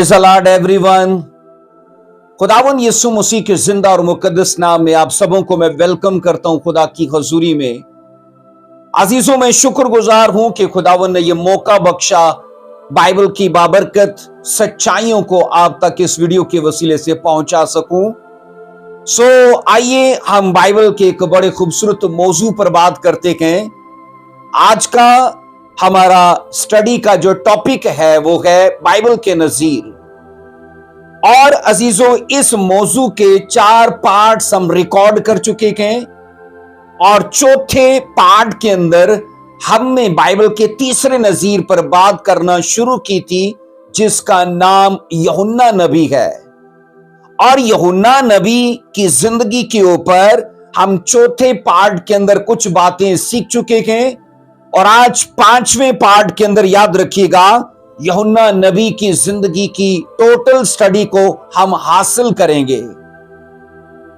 Praise the Lord everyone. खुदावन यीशु मसीह के जिंदा और मुकद्दस नाम में आप सबों को मैं वेलकम करता हूं खुदा की हजूरी में। अजीजों, मैं शुक्रगुजार हूं कि खुदावन ने यह मौका बख्शा बाइबल की बाबरकत सच्चाइयों को आप तक इस वीडियो के वसीले से पहुंचा सकूं। आइए हम बाइबल के एक बड़े खूबसूरत मौजू पर बात करते हैं। आज का हमारा स्टडी का जो टॉपिक है वो है बाइबल के नजीर। और अजीजों, इस मौजू के 4 पार्ट्स हम रिकॉर्ड कर चुके हैं और चौथे पार्ट के अंदर हमने बाइबल के तीसरे नजीर पर बात करना शुरू की थी, जिसका नाम यूहन्ना नबी है। और यूहन्ना नबी की जिंदगी के ऊपर हम चौथे पार्ट के अंदर कुछ बातें सीख चुके हैं और आज 5वें पार्ट के अंदर याद रखिएगा यूहन्ना नबी की जिंदगी की टोटल स्टडी को हम हासिल करेंगे।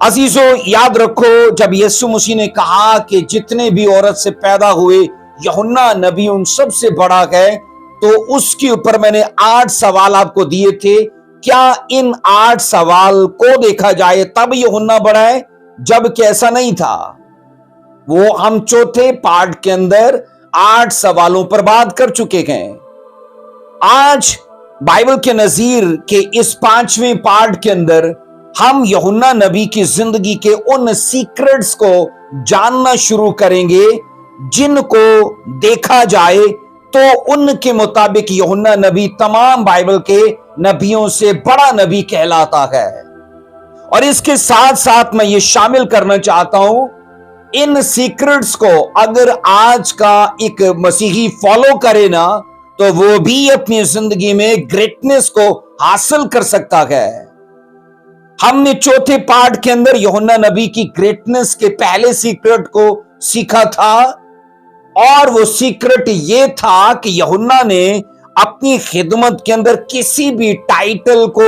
अजीजों, याद रखो, जब यीशु मसीह ने कहा कि जितने भी औरत से पैदा हुए यूहन्ना नबी उन सबसे बड़ा है, तो उसके ऊपर मैंने 8 सवाल आपको दिए थे। क्या इन 8 सवाल को देखा जाए तब यूहन्ना बड़ा है, जबकि ऐसा नहीं था। वो हम चौथे पार्ट के अंदर 8 सवालों पर बात कर चुके हैं। आज बाइबल के नजीर के इस 5वें पार्ट के अंदर हम यूहन्ना नबी की जिंदगी के उन सीक्रेट्स को जानना शुरू करेंगे जिनको देखा जाए तो उनके मुताबिक यूहन्ना नबी तमाम बाइबल के नबियों से बड़ा नबी कहलाता है। और इसके साथ साथ मैं ये शामिल करना चाहता हूं, इन सीक्रेट्स को अगर आज का एक मसीही फॉलो करे ना, तो वो भी अपनी जिंदगी में ग्रेटनेस को हासिल कर सकता है। हमने चौथे पार्ट के अंदर यूहन्ना नबी की ग्रेटनेस के पहले सीक्रेट को सीखा था और वो सीक्रेट ये था कि यूहन्ना ने अपनी खिदमत के अंदर किसी भी टाइटल को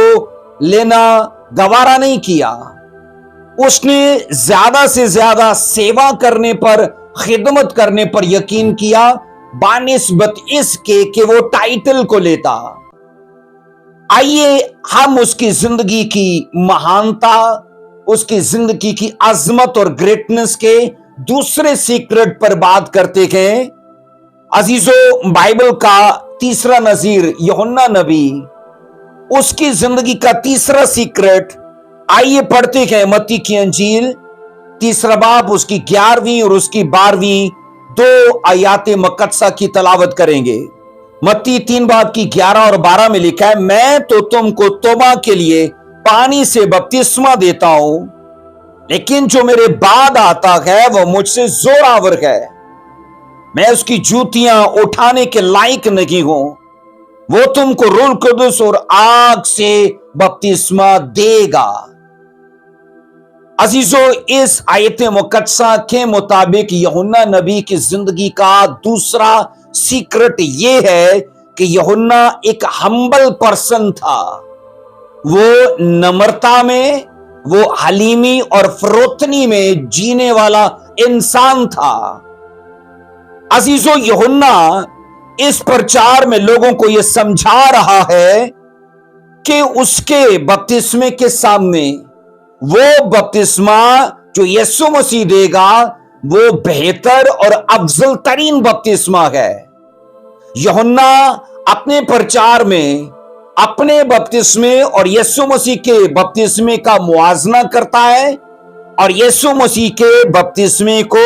लेना गवारा नहीं किया। उसने ज्यादा से ज्यादा सेवा करने पर, खिदमत करने पर यकीन किया बानिस्बत इसके कि वो टाइटल को लेता। आइए हम उसकी जिंदगी की महानता, उसकी जिंदगी की अजमत और ग्रेटनेस के दूसरे सीक्रेट पर बात करते हैं। अजीजों, बाइबल का तीसरा नजीर यूहन्ना नबी, उसकी जिंदगी का तीसरा सीक्रेट आइए पढ़ते हैं। मत्ती की अंजील 3 बाब उसकी 11वीं और उसकी 12वीं 2 आयाते मुकद्दसा की तलावत करेंगे। मत्ती 3 बाब की 11 और 12 में लिखा है, मैं तो तुमको तौबा के लिए पानी से बपतिस्मा देता हूं, लेकिन जो मेरे बाद आता है वह मुझसे जोरावर है। मैं उसकी जूतियां उठाने के लायक नहीं हूं। वो तुमको रूह कुदस और आग से बपतिस्मा देगा। अजीजों, इस आयत मुकद्दसा के मुताबिक यूहन्ना नबी की जिंदगी का दूसरा सीक्रेट ये है कि यूहन्ना एक हम्बल पर्सन था। वो नम्रता में, वो हलीमी और फरोतनी में जीने वाला इंसान था। अजीजों, यूहन्ना इस प्रचार में लोगों को यह समझा रहा है कि उसके बपतिस्मे के सामने वो बपतिस्मा जो यीशु मसीह देगा वो बेहतर और अफजल तरीन बपतिस्मा है। यूहन्ना अपने प्रचार में अपने बपतिस्मे और यीशु मसीह के बपतिस्मे का मुआजना करता है और यीशु मसीह के बपतिस्मे को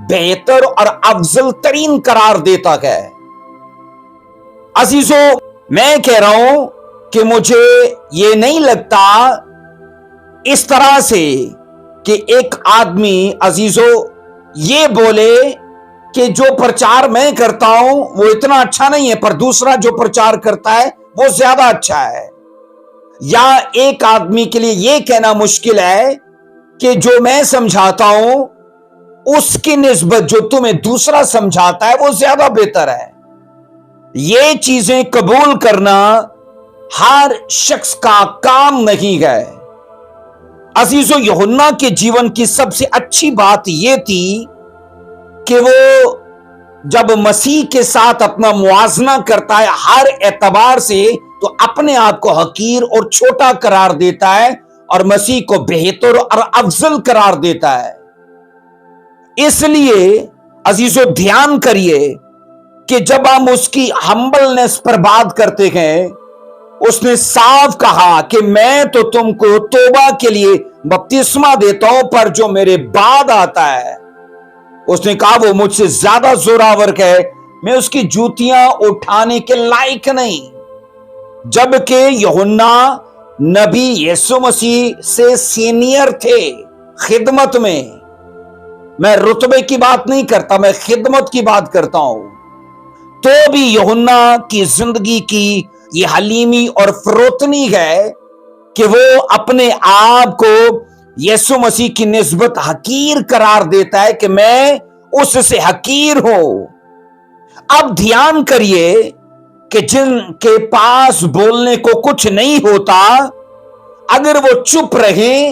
बेहतर और अफजल तरीन करार देता है। अजीजों, मैं कह रहा हूं कि मुझे ये नहीं लगता इस तरह से कि एक आदमी, अजीजों, ये बोले कि जो प्रचार मैं करता हूं वो इतना अच्छा नहीं है पर दूसरा जो प्रचार करता है वो ज्यादा अच्छा है। या एक आदमी के लिए यह कहना मुश्किल है कि जो मैं समझाता हूं उसकी निस्बत जो तुम्हें दूसरा समझाता है वो ज्यादा बेहतर है। ये चीजें कबूल करना हर शख्स का काम नहीं है। अजीजों, यूहन्ना के जीवन की सबसे अच्छी बात यह थी कि वो जब मसीह के साथ अपना मुआजना करता है हर एतबार से तो अपने आप को हकीर और छोटा करार देता है और मसीह को बेहतर और अफजल करार देता है। इसलिए अजीजों ध्यान करिए कि जब हम उसकी हम्बलनेस पर बात करते हैं, उसने साफ कहा कि मैं तो तुमको तौबा के लिए बपतिस्मा देता हूं, पर जो मेरे बाद आता है, उसने कहा वो मुझसे ज्यादा जोरावर है, मैं उसकी जूतियां उठाने के लायक नहीं। जबकि यूहन्ना नबी यीशु मसीह से सीनियर थे खिदमत में। मैं रुतबे की बात नहीं करता, मैं खिदमत की बात करता हूं। तो भी यूहन्ना की जिंदगी की ये हलीमी और फरोतनी है कि वो अपने आप को यीशु मसीह की निस्बत हकीर करार देता है कि मैं उससे हकीर हूं। अब ध्यान करिए कि जिनके पास बोलने को कुछ नहीं होता, अगर वो चुप रहे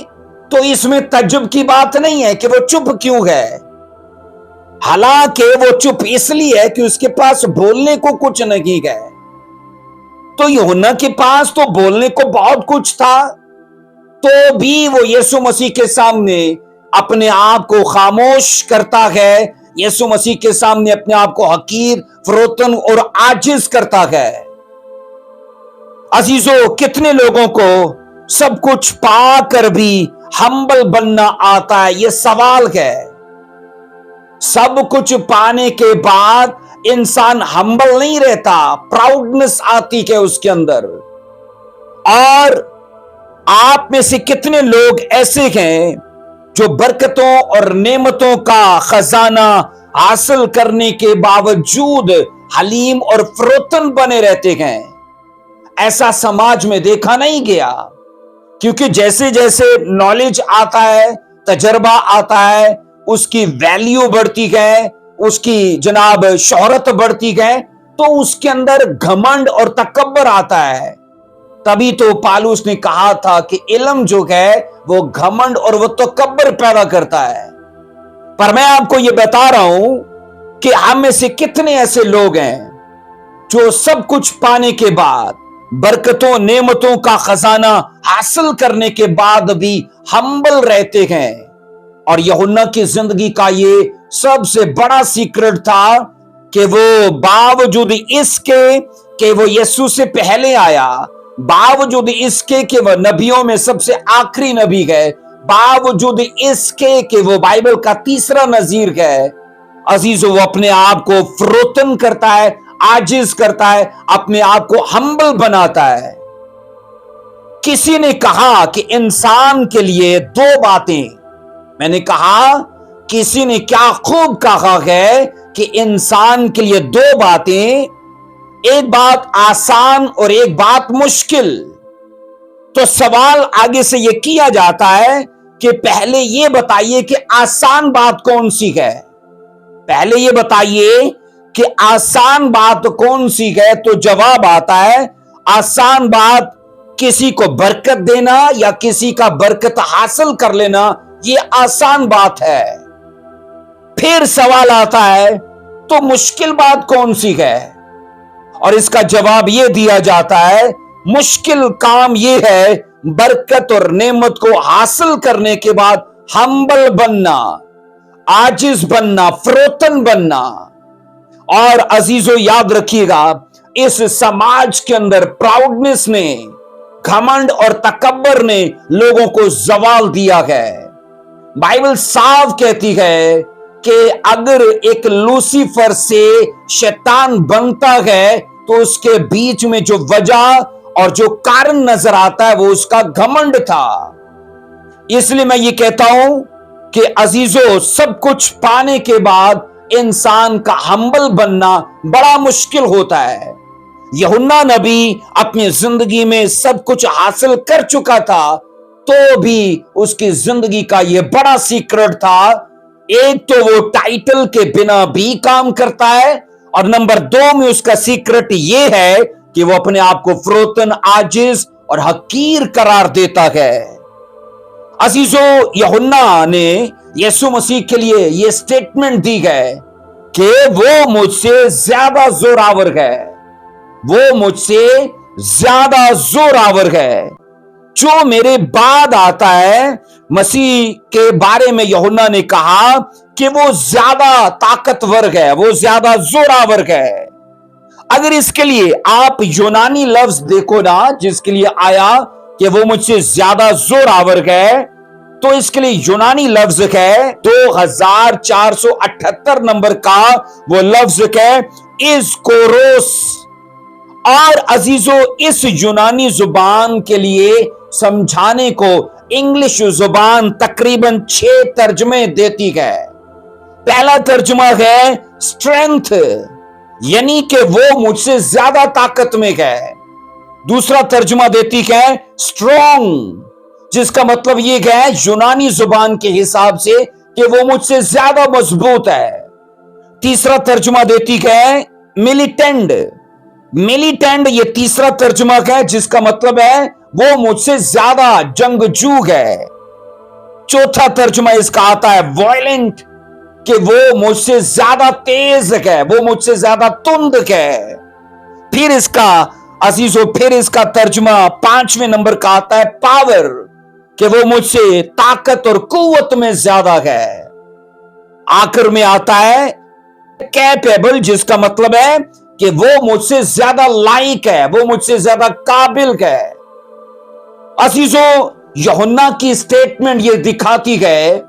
तो इसमें तज्जुब की बात नहीं है कि वो चुप क्यों है। हालांकि वो चुप इसलिए है कि उसके पास बोलने को कुछ नहीं है। तो यूहन्ना के पास तो बोलने को बहुत कुछ था, तो भी वो यीशु मसीह के सामने अपने आप को खामोश करता है, यीशु मसीह के सामने अपने आप को हकीर, फरोतन और आजिज करता है। अजीजों, कितने लोगों को सब कुछ पाकर भी हम्बल बनना आता है, यह सवाल है। सब कुछ पाने के बाद इंसान हम्बल नहीं रहता, प्राउडनेस आती है उसके अंदर। और आप में से कितने लोग ऐसे हैं जो बरकतों और नेमतों का खजाना हासिल करने के बावजूद हलीम और फरोतन बने रहते हैं। ऐसा समाज में देखा नहीं गया, क्योंकि जैसे जैसे नॉलेज आता है, तजर्बा आता है, उसकी वैल्यू बढ़ती है, उसकी जनाब शोहरत बढ़ती है, तो उसके अंदर घमंड और तकब्बर आता है। तभी तो पालूस ने कहा था कि इल्म जो है वो घमंड और वो तकब्बर पैदा करता है। पर मैं आपको ये बता रहा हूं कि हम में से कितने ऐसे लोग हैं जो सब कुछ पाने के बाद, बरकतों नेमतों का खजाना हासिल करने के बाद भी हम्बल रहते हैं। और यूहन्ना की जिंदगी का ये सबसे बड़ा सीक्रेट था कि वो बावजूद इसके कि वो यीशु से पहले आया, बावजूद इसके कि वह नबियों में सबसे आखिरी नबी है, बावजूद इसके कि वो बाइबल का तीसरा नजीर है, अजीजों वो अपने आप को फरोतन करता है, आजिज करता है, अपने आप को हम्बल बनाता है। किसी ने कहा कि इंसान के लिए दो बातें, मैंने कहा किसी ने क्या खूब कहा है कि इंसान के लिए दो बातें, एक बात आसान और एक बात मुश्किल। तो सवाल आगे से यह किया जाता है कि पहले यह बताइए कि आसान बात कौन सी है, पहले यह बताइए कि आसान बात कौन सी है। तो जवाब आता है आसान बात किसी को बरकत देना या किसी का बरकत हासिल कर लेना, यह आसान बात है। फिर सवाल आता है तो मुश्किल बात कौन सी है, और इसका जवाब यह दिया जाता है मुश्किल काम यह है बरकत और नेमत को हासिल करने के बाद हम्बल बनना, आजिज बनना, फरोतन बनना। और अजीजों याद रखिएगा, इस समाज के अंदर प्राउडनेस ने, घमंड और तकब्बर ने लोगों को जवाल दिया है। बाइबल साफ कहती है कि अगर एक लूसीफर से शैतान बनता है तो उसके बीच में जो वजह और जो कारण नजर आता है वो उसका घमंड था। इसलिए मैं ये कहता हूं कि अजीजों, सब कुछ पाने के बाद इंसान का हम्बल बनना बड़ा मुश्किल होता है। यूहन्ना नबी अपनी जिंदगी में सब कुछ हासिल कर चुका था, तो भी उसकी जिंदगी का यह बड़ा सीक्रेट था, एक तो वो टाइटल के बिना भी काम करता है, और नंबर दो में उसका सीक्रेट यह है कि वो अपने आप को फरोतन, आजिज और हकीर करार देता है। अजीजों, यूहन्ना ने यीशु मसीह के लिए यह स्टेटमेंट दी है कि वो मुझसे ज्यादा जोरावर है, वो मुझसे ज्यादा जोरावर है। जो मेरे बाद आता है, मसीह के बारे में यूहन्ना ने कहा कि वो ज्यादा ताकतवर है, वो ज्यादा जोरावर है। अगर इसके लिए आप यूनानी लफ्ज देखो ना, जिसके लिए आया कि वो मुझसे ज्यादा जोरावर है, तो इसके लिए यूनानी लफ्ज है 2478 नंबर का वो लफ्ज है इज़कोरोस। और अजीजों, इस यूनानी जुबान के लिए समझाने को इंग्लिश जुबान तकरीबन 6 तर्जमे देती है। पहला तर्जुमा है स्ट्रेंथ, यानी कि वो मुझसे ज्यादा ताकत में है। दूसरा तर्जुमा देती है स्ट्रॉन्ग, जिसका मतलब ये है यूनानी जुबान के हिसाब से कि वो मुझसे ज्यादा मजबूत है। तीसरा तर्जुमा देती है मिलिटेंट। मिलिटेंट ये तीसरा तर्जुमा है, जिसका मतलब है वो मुझसे ज्यादा जंगजू है। चौथा तर्जुमा इसका आता है वायलेंट, कि वो मुझसे ज्यादा तेज है, वो मुझसे ज्यादा तुंद है। फिर इसका अजीजों, फिर इसका तर्जुमा 5वें नंबर का आता है पावर, कि वो मुझसे ताकत और कुव्वत में ज्यादा है। आखिर में आता है कैपेबल, जिसका मतलब है कि वो मुझसे ज्यादा लायक है, वो मुझसे ज्यादा काबिल है। अजीजों, यूहन्ना की स्टेटमेंट ये दिखाती है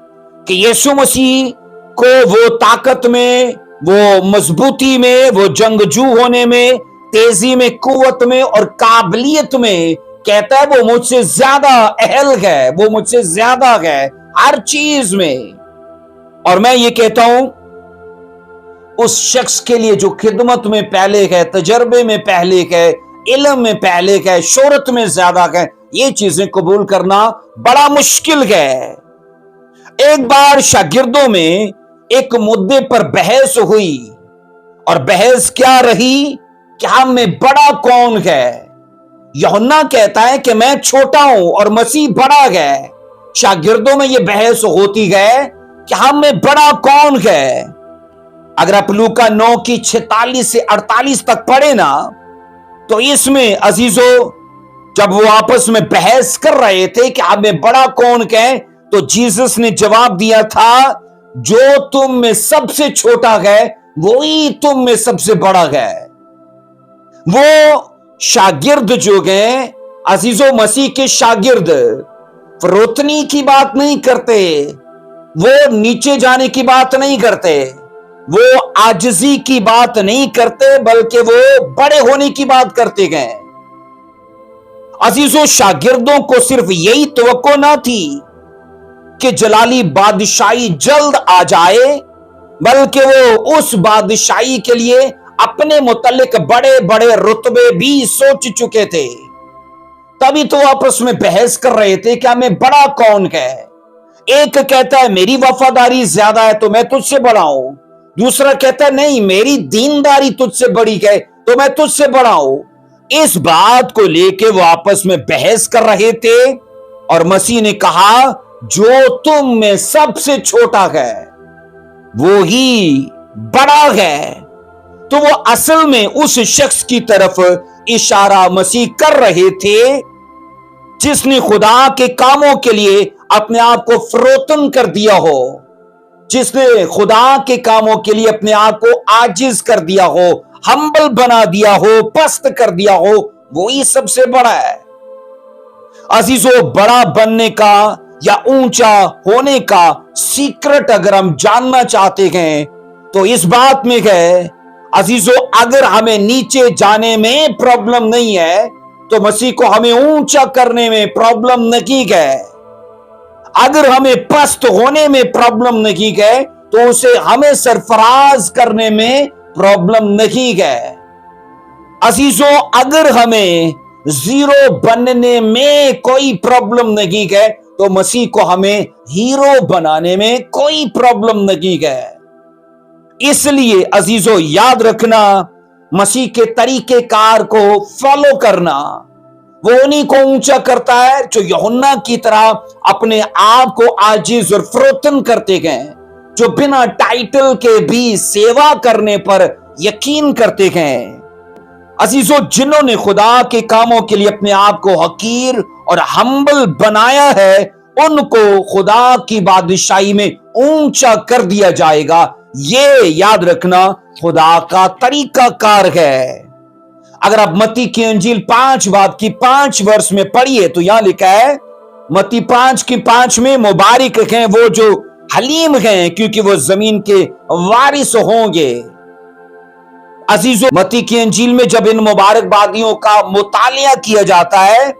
कि यीशु मसीह को वो ताकत में, वो मजबूती में, वो जंगजू होने में, तेजी में, कुव्वत में और काबिलियत में कहता है वो मुझसे ज्यादा अहल है, वो मुझसे ज्यादा है हर चीज में। और मैं ये कहता हूं उस शख्स के लिए जो खिदमत में पहले है, तजर्बे में पहले है, इल्म में पहले है, शोहरत में ज्यादा है, ये चीजें कबूल करना बड़ा मुश्किल है। एक बार शागिर्दों में एक मुद्दे पर बहस हुई, और बहस क्या रही कि हम में बड़ा कौन है। यूहन्ना कहता है कि मैं छोटा हूं और मसीह बड़ा है। शागिर्दों में यह बहस होती है कि हम में बड़ा कौन है। अगर आप लूका 9 की 46 से 48 तक पढ़े ना, तो इसमें अजीजों, जब वो आपस में बहस कर रहे थे कि हम में बड़ा कौन है, तो जीसस ने जवाब दिया था, जो तुम में सबसे छोटा है वही तुम में सबसे बड़ा है। वो शागिर्द जो गए अजीजों, मसीह के शागिर्द फरोतनी की बात नहीं करते, वो नीचे जाने की बात नहीं करते, वो आजिजी की बात नहीं करते, बल्कि वो बड़े होने की बात करते गए। अजीजों, शागिर्दों को सिर्फ यही तवक्को ना थी कि जलाली बादशाही जल्द आ जाए, बल्कि वो उस बादशाही के लिए अपने मुतल्लिक बड़े बड़े रुतबे भी सोच चुके थे। तभी तो आपस में बहस कर रहे थे कि हमें बड़ा कौन है। एक कहता है मेरी वफादारी ज्यादा है तो मैं तुझसे बड़ा हूं, दूसरा कहता है नहीं मेरी दीनदारी तुझसे बड़ी है तो मैं तुझसे बड़ा हूं। इस बात को लेके वो आपस में बहस कर रहे थे, और मसीह ने कहा जो तुम में सबसे छोटा है वो ही बड़ा है। तो वो असल में उस शख्स की तरफ इशारा मसीह कर रहे थे जिसने खुदा के कामों के लिए अपने आप को फरोतन कर दिया हो, जिसने खुदा के कामों के लिए अपने आप को आजिज कर दिया हो, हम्बल बना दिया हो, पस्त कर दिया हो, वो ही सबसे बड़ा है। अजीजों, बड़ा बनने का या ऊंचा होने का सीक्रेट अगर हम जानना चाहते हैं तो इस बात में है अजीजों, अगर हमें नीचे जाने में प्रॉब्लम नहीं है तो मसीह को हमें ऊंचा करने में प्रॉब्लम नहीं है। अगर हमें पस्त होने में प्रॉब्लम नहीं है तो उसे हमें सरफराज करने में प्रॉब्लम नहीं है। अजीजों, अगर हमें जीरो बनने में कोई प्रॉब्लम नहीं है तो मसीह को हमें हीरो बनाने में कोई प्रॉब्लम नहीं है। इसलिए अजीजों, याद रखना, मसीह के तरीकेकार को फॉलो करना वो उन्हीं को ऊंचा करता है जो यूहन्ना की तरह अपने आप को आजिज और फरोतन करते गए, जो बिना टाइटल के भी सेवा करने पर यकीन करते गए। अजीजों, जिन्होंने खुदा के कामों के लिए अपने आप को हकीर और हम्बल बनाया है, उनको खुदा की बादशाही में ऊंचा कर दिया जाएगा। ये याद रखना खुदा का तरीका कार है। अगर आप मत्ती की अंजील 5 बाब की 5 वर्ष में पढ़िए तो यहां लिखा है, मत्ती 5 की 5 में, मुबारक हैं वो जो हलीम हैं, क्योंकि वो जमीन के वारिस होंगे। अजीजों, मत्ती की अंजील में जब इन मुबारकबादियों का मुतालिया किया जाता है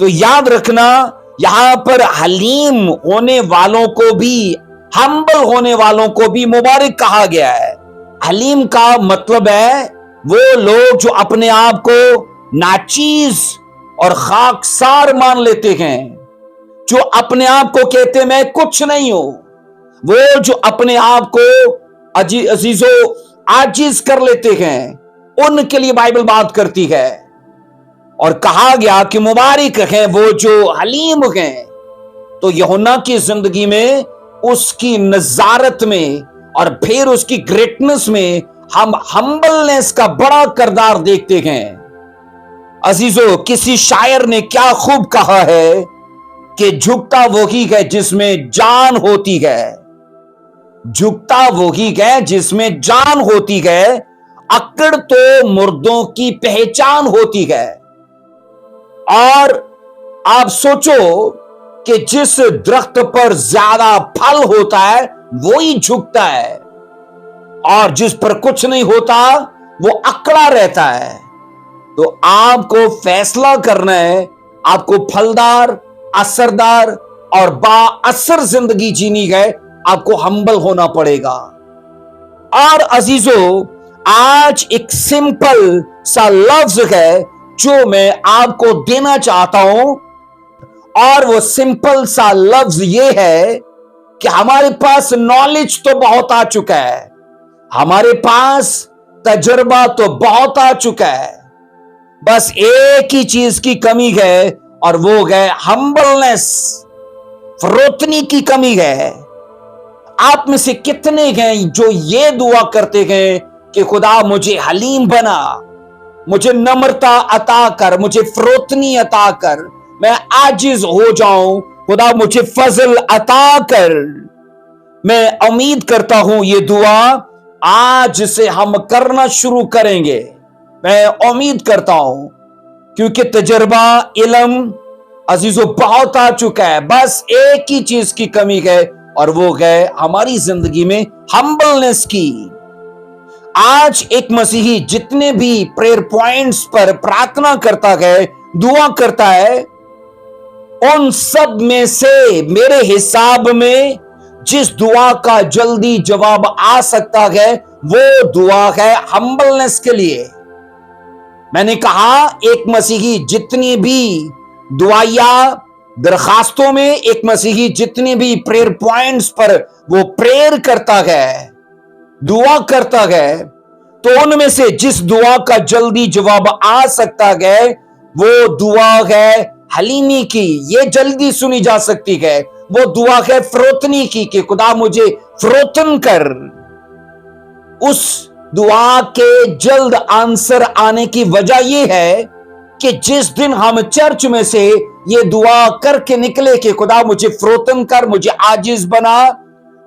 तो याद रखना, यहां पर हलीम होने वालों को भी, हम्बल होने वालों को भी मुबारक कहा गया है। हलीम का मतलब है वो लोग जो अपने आप को नाचीज और खाकसार मान लेते हैं, जो अपने आप को कहते मैं कुछ नहीं हूं, वो जो अपने आप को अजीजों आजिज कर लेते हैं, उनके लिए बाइबल बात करती है। और कहा गया कि मुबारक हैं वो जो हलीम हैं। तो यूहन्ना की जिंदगी में, उसकी नजारत में और फिर उसकी ग्रेटनेस में हम हम्बलनेस का बड़ा किरदार देखते हैं। अजीजों, किसी शायर ने क्या खूब कहा है कि झुकता वही है जिसमें जान होती है, झुकता वही है जिसमें जान होती है, अकड़ तो मुर्दों की पहचान होती है। और आप सोचो कि जिस दरख्त पर ज्यादा फल होता है वो ही झुकता है, और जिस पर कुछ नहीं होता वो अकड़ा रहता है। तो आपको फैसला करना है, आपको फलदार, असरदार और बाअसर जिंदगी जीनी है, आपको हम्बल होना पड़ेगा। और अजीजों, आज एक सिंपल सा लफ्ज है जो मैं आपको देना चाहता हूं, और वो सिंपल सा लफ्ज ये है कि हमारे पास नॉलेज तो बहुत आ चुका है, हमारे पास तजर्बा तो बहुत आ चुका है, बस एक ही चीज की कमी है, और वो है हम्बलनेस, फरोतनी की कमी है। आप में से कितने हैं जो ये दुआ करते हैं कि खुदा मुझे हलीम बना, मुझे नम्रता अता कर, मुझे फरोतनी अता कर, मैं आजिज हो जाऊं, खुदा मुझे फजल अता कर। मैं उम्मीद करता हूं ये दुआ आज से हम करना शुरू करेंगे, मैं उम्मीद करता हूं, क्योंकि तजर्बा, इल्म अजीजों बहुत आ चुका है, बस एक ही चीज की कमी है, और वो है हमारी जिंदगी में हम्बलनेस की। आज एक मसीही जितने भी प्रेयर पॉइंट्स पर प्रार्थना करता है, दुआ करता है, उन सब में से मेरे हिसाब में जिस दुआ का जल्दी जवाब आ सकता है वो दुआ है हम्बलनेस के लिए। मैंने कहा, एक मसीही जितनी भी दुआया दरखास्तों में, एक मसीही जितने भी प्रेयर पॉइंट्स पर वो प्रेयर करता है, दुआ करता है, तो उनमें से जिस दुआ का जल्दी जवाब आ सकता है वो दुआ है हलीमी की, ये जल्दी सुनी जा सकती है। वो दुआ है फरोतनी की कि खुदा मुझे फरोतन कर। उस दुआ के जल्द आंसर आने की वजह यह है कि जिस दिन हम चर्च में से ये दुआ करके निकले कि खुदा मुझे फरोतन कर, मुझे आजिज बना,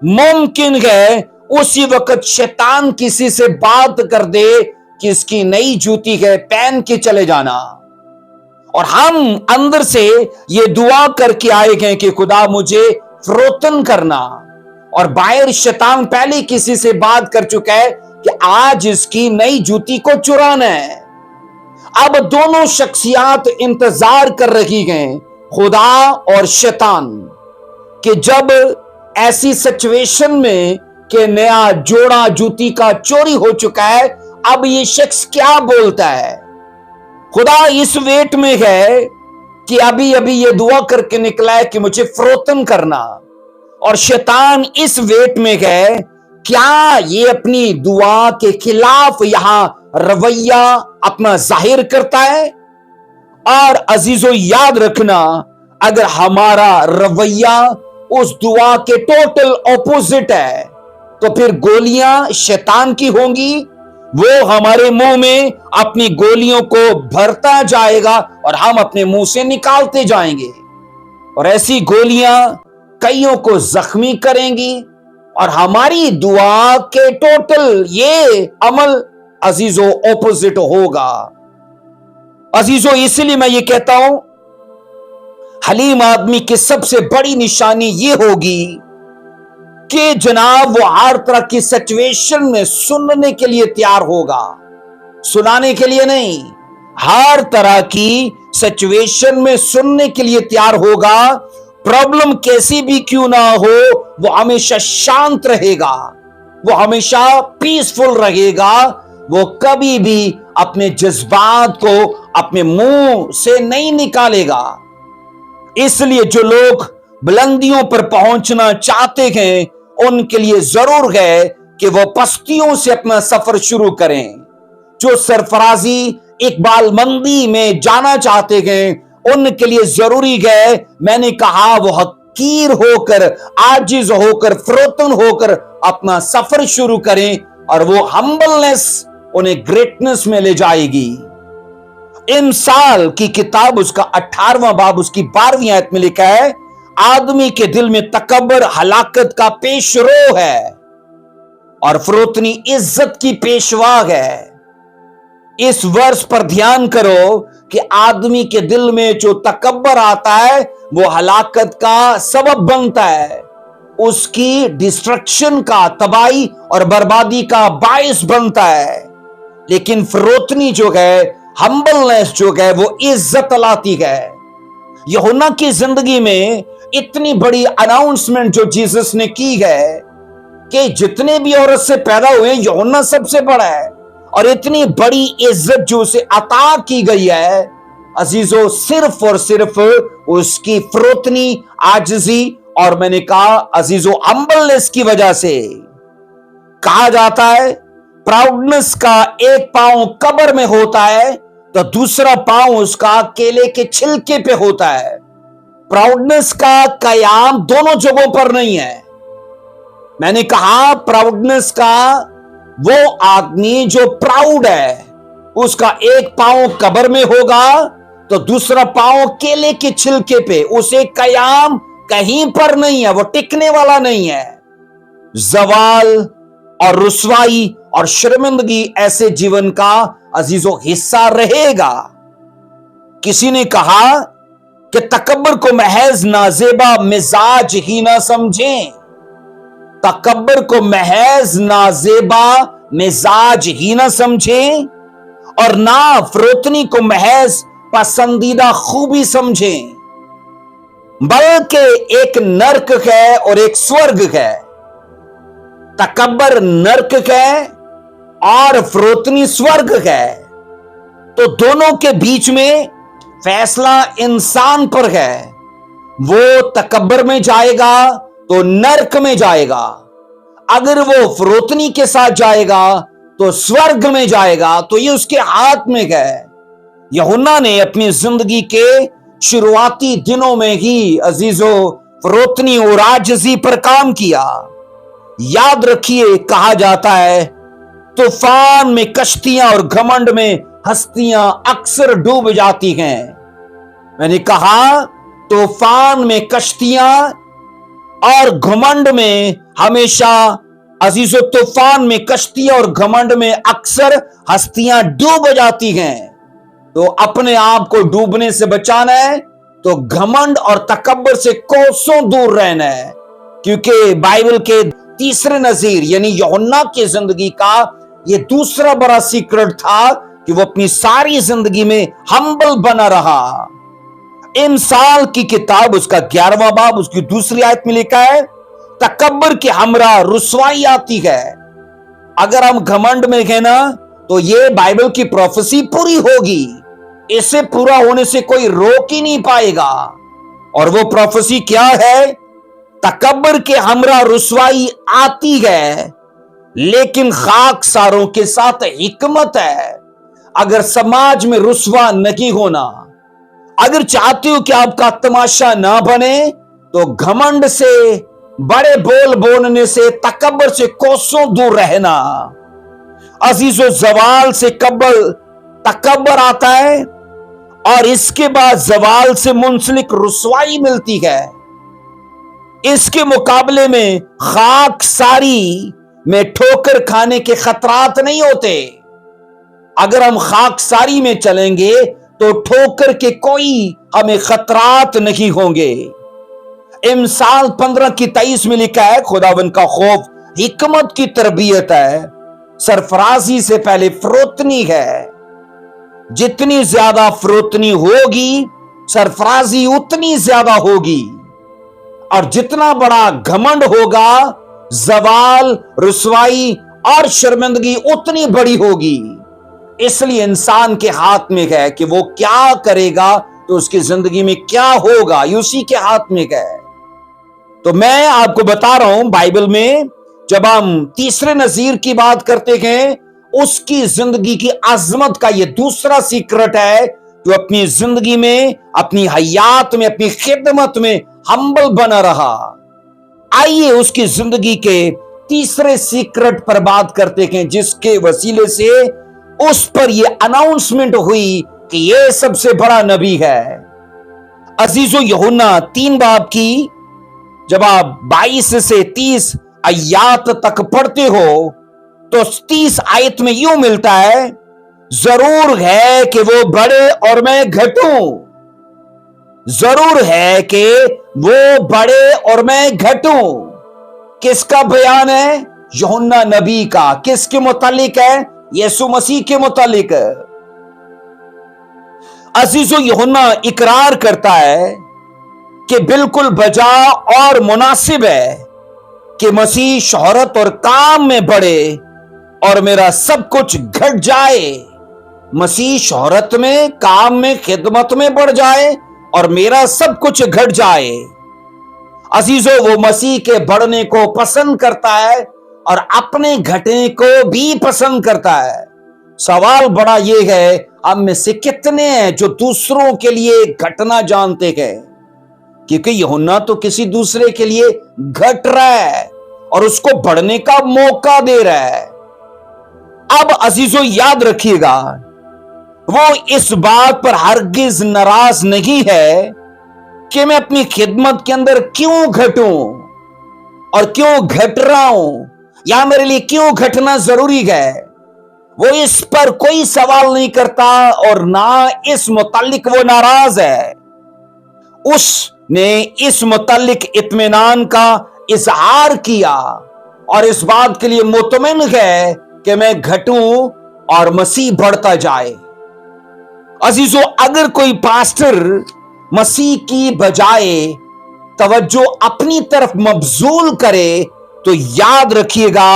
मुमकिन है उसी वक्त शैतान किसी से बात कर दे कि इसकी नई जूती है, पहन के चले जाना, और हम अंदर से ये दुआ करके आए गए कि खुदा मुझे फरोतन करना, और बाहर शैतान पहले किसी से बात कर चुका है कि आज इसकी नई जूती को चुराना है। अब दोनों शख्सियात इंतजार कर रही हैं, खुदा और शैतान, कि जब ऐसी सिचुएशन में कि नया जोड़ा जूती का चोरी हो चुका है, अब ये शख्स क्या बोलता है। खुदा इस वेट में है कि अभी अभी ये दुआ करके निकला है कि मुझे फरोतन करना, और शैतान इस वेट में है क्या ये अपनी दुआ के खिलाफ यहां रवैया अपना जाहिर करता है। और अजीजों, याद रखना, अगर हमारा रवैया उस दुआ के टोटल ऑपोजिट है तो फिर गोलियां शैतान की होंगी, वो हमारे मुंह में अपनी गोलियों को भरता जाएगा और हम अपने मुंह से निकालते जाएंगे, और ऐसी गोलियां कईयों को जख्मी करेंगी, और हमारी दुआ के टोटल ये अमल अजीजों ऑपोजिट होगा। अजीजों, इसलिए मैं ये कहता हूं, हलीम आदमी की सबसे बड़ी निशानी ये होगी कि जनाब वो हर तरह की सिचुएशन में सुनने के लिए तैयार होगा, सुनाने के लिए नहीं। हर तरह की सिचुएशन में सुनने के लिए तैयार होगा। प्रॉब्लम कैसी भी क्यों ना हो, वो हमेशा शांत रहेगा, वो हमेशा पीसफुल रहेगा, वो कभी भी अपने जज्बात को अपने मुंह से नहीं निकालेगा। इसलिए जो लोग बुलंदियों पर पहुंचना चाहते हैं, उनके लिए जरूर है कि वो पस्तियों से अपना सफर शुरू करें। जो सरफराजी इकबाल मंदी में जाना चाहते हैं, उनके लिए जरूरी है, मैंने कहा, वो हकीर होकर, आजिज होकर, फरोतन होकर अपना सफर शुरू करें, और वो हम्बलनेस उन्हें ग्रेटनेस में ले जाएगी। इमसाल की किताब उसका 18वां बाब उसकी 12वीं आयत में लिखा है, आदमी के दिल में तकब्बर हलाकत का पेशरो है और फरोतनी इज्जत की पेशवा है। इस वर्ष पर ध्यान करो कि आदमी के दिल में जो तकब्बर आता है, वो हलाकत का सबब बनता है, उसकी डिस्ट्रक्शन का, तबाही और बर्बादी का बायस बनता है। लेकिन फरोतनी जो है, हम्बलनेस जो है, वो इज्जत लाती है। यूहन्ना की जिंदगी में इतनी बड़ी अनाउंसमेंट जो जीसस ने की है कि जितने भी औरत से पैदा हुए, यूहन्ना सबसे बड़ा है, और इतनी बड़ी इज्जत जो उसे अता की गई है अजीजों, सिर्फ और सिर्फ उसकी फरोतनी, आजिजी, और मैंने कहा अजीजों हम्बलनेस की वजह से। कहा जाता है प्राउडनेस का एक पांव कब्र में होता है, तो दूसरा पांव उसका केले के छिलके पे होता है। प्राउडनेस का कयाम दोनों जगहों पर नहीं है। मैंने कहा प्राउडनेस का वो आदमी जो प्राउड है, उसका एक पांव कब्र में होगा, तो दूसरा पांव केले के छिलके पे। उसे कयाम कहीं पर नहीं है, वो टिकने वाला नहीं है। जवाल और रुसवाई और शर्मिंदगी ऐसे जीवन का अजीजों हिस्सा रहेगा। किसी ने कहा कि तकब्बर को महज नाजेबा मिजाज ही ना समझें, तकब्बर को महज नाजेबा मिजाज ही ना समझें, और ना फरोतनी को महज पसंदीदा खूबी समझें, बल्कि एक नर्क है और एक स्वर्ग है। तकब्बर नर्क है और फरोतनी स्वर्ग है। तो दोनों के बीच में फैसला इंसान पर है। वो तकब्बर में जाएगा तो नर्क में जाएगा, अगर वो फरोतनी के साथ जाएगा तो स्वर्ग में जाएगा। तो ये उसके हाथ में है। यूहन्ना ने अपनी जिंदगी के शुरुआती दिनों में ही अजीजों फरोतनी और आजिज़ी पर काम किया। याद रखिए, कहा जाता है तूफान में कश्तियां और घमंड में हस्तियां अक्सर डूब जाती हैं। मैंने कहा तूफान में कश्तियां और घमंड में हमेशा अजीजों, तूफान में कश्तियां और घमंड में अक्सर हस्तियां डूब जाती हैं। तो अपने आप को डूबने से बचाना है तो घमंड और तकब्बर से कोसों दूर रहना है, क्योंकि बाइबल के तीसरे नजीर यानी यूहन्ना की जिंदगी का ये दूसरा बड़ा सीक्रेट था कि वो अपनी सारी जिंदगी में हम्बल बना रहा। इमसाल की किताब उसका 11वां बाब उसकी दूसरी आयत में लिखा है, तकब्बर के हमरा रुसवाई आती है। अगर हम घमंड में हैं ना, तो ये बाइबल की प्रोफेसी पूरी होगी। इसे पूरा होने से कोई रोक ही नहीं पाएगा। और वो प्रोफेसी क्या है? तकब्बर के हमरा रुसवाई आती है, लेकिन खाकसारों के साथ हिकमत है। अगर समाज में रुसवा नहीं होना, अगर चाहते हो कि आपका तमाशा ना बने, तो घमंड से, बड़े बोल बोलने से, तकब्बर से कोसों दूर रहना। अजीजो, जवाल से कब्ल तकब्बर आता है और इसके बाद जवाल से मुंसलिक रुसवाई मिलती है। इसके मुकाबले में खाकसारी में ठोकर खाने के खतरात नहीं होते। अगर हम खाकसारी में चलेंगे तो ठोकर के कोई हमें खतरात नहीं होंगे। इमसाल 15 की 23 में लिखा है, खुदावन का खौफ हिकमत की तरबियत है, सरफराजी से पहले फरोतनी है। जितनी ज्यादा फरोतनी होगी सरफराजी उतनी ज्यादा होगी, और जितना बड़ा घमंड होगा जवाल, रुसवाई और शर्मिंदगी उतनी बड़ी होगी। इसलिए इंसान के हाथ में है कि वो क्या करेगा, तो उसकी जिंदगी में क्या होगा, उसी के हाथ में है। तो मैं आपको बता रहा हूं, बाइबल में जब हम तीसरे नजीर की बात करते हैं, उसकी जिंदगी की अजमत का ये दूसरा सीक्रेट है, जो अपनी जिंदगी में, अपनी हयात में, अपनी खिदमत में हम्बल बना रहा। आइए उसकी जिंदगी के तीसरे सीक्रेट पर बात करते हैं, जिसके वसीले से उस पर यह अनाउंसमेंट हुई कि यह सबसे बड़ा नबी है। अजीजो, यूहन्ना 3 बाब की जब आप 22 से 30 आयत तक पढ़ते हो, तो 30 आयत में यूं मिलता है, जरूर है कि वो बढ़े और मैं घटूं। जरूर है कि वो बढ़े और मैं घटूं। किसका बयान है? यूहन्ना नबी का। किसके मुतालिक है? यीशु मसीह के मुतालिक। अजीजो, यूहन्ना इकरार करता है कि बिल्कुल बजा और मुनासिब है कि मसीह शोहरत और काम में बढ़े और मेरा सब कुछ घट जाए। मसीह शोहरत में, काम में, खिदमत में बढ़ जाए और मेरा सब कुछ घट जाए। अजीजों, वो मसीह के बढ़ने को पसंद करता है और अपने घटने को भी पसंद करता है। सवाल बड़ा ये है, हम में से कितने हैं जो दूसरों के लिए घटना जानते हैं? क्योंकि यूहन्ना तो किसी दूसरे के लिए घट रहा है और उसको बढ़ने का मौका दे रहा है। अब अजीजों, याद रखिएगा, वो इस बात पर हरगिज नाराज नहीं है कि मैं अपनी खिदमत के अंदर क्यों घटूं और क्यों घट रहा हूं, या मेरे लिए क्यों घटना जरूरी है। वो इस पर कोई सवाल नहीं करता और ना इस मुतालिक वो नाराज है। उसने इस मुतालिक इत्मीनान का इजहार किया और इस बात के लिए मुतमिन है कि मैं घटूं और मसीह बढ़ता जाए। अजीजों, अगर कोई पास्टर मसीह की बजाय तवज्जो अपनी तरफ मबजूल करे, तो याद रखिएगा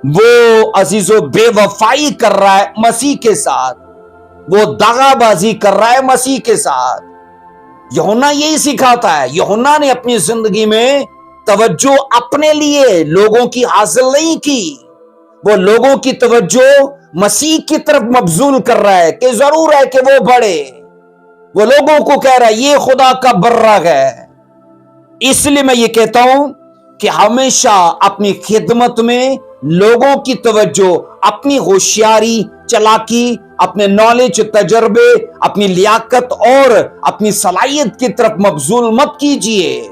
वो अजीजों बेवफाई कर रहा है मसीह के साथ, वो दगाबाजी कर रहा है मसीह के साथ। यूहन्ना यही सिखाता है। यूहन्ना ने अपनी जिंदगी में तवज्जो अपने लिए लोगों की हासिल नहीं की, वो लोगों की तवज्जो मसीह की तरफ मबजूल कर रहा है कि जरूर है कि वो बढ़े। वो लोगों को कह रहा है ये खुदा का बर्रा है। इसलिए मैं ये कहता हूं कि हमेशा अपनी खिदमत में लोगों की तवज्जो अपनी होशियारी, चालाकी, अपने नॉलेज, तजर्बे, अपनी लियाकत और अपनी सलाहियत की तरफ मबजूल मत कीजिए।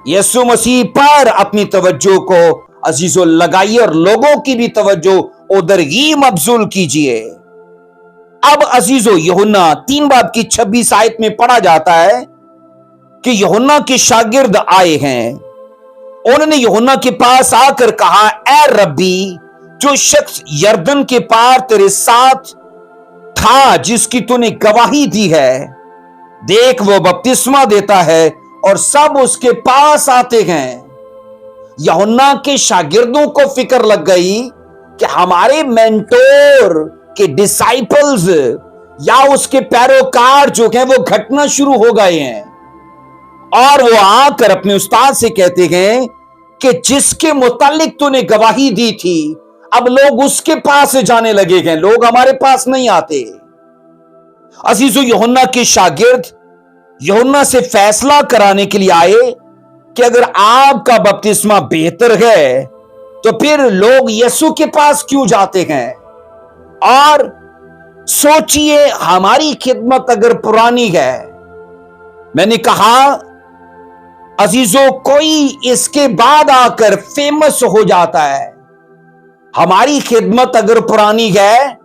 यीशु मसीह पर अपनी तवज्जो को अजीजों लगाइए और लोगों की भी तवज्जो उधर ही मबजूल कीजिए। अब अजीजों, यूहन्ना 3 बाब की 26 आयत में पढ़ा जाता है कि यूहन्ना के शागिर्द आए हैं। उन्होंने यूहन्ना के पास आकर कहा, ए रब्बी, जो शख्स यरदन के पार तेरे साथ था जिसकी तूने गवाही दी है, देख वो बपतिस्मा देता है और सब उसके पास आते हैं। यूहन्ना के शागिर्दों को फिक्र लग गई कि हमारे मेंटोर के डिसाइपल्स या उसके पैरोकार जो हैं वो घटना शुरू हो गए हैं, और वो आकर अपने उस्ताद से कहते हैं कि जिसके मुतालिक तूने गवाही दी थी, अब लोग उसके पास जाने लगे हैं, लोग हमारे पास नहीं आते। अजीजों, यूहन्ना के शागिर्द यूहन्ना से फैसला कराने के लिए आए कि अगर आपका बपतिस्मा बेहतर है तो फिर लोग यीशु के पास क्यों जाते हैं। और सोचिए, हमारी खिदमत अगर पुरानी है, मैंने कहा अजीजों, कोई इसके बाद आकर फेमस हो जाता है। हमारी खिदमत अगर पुरानी है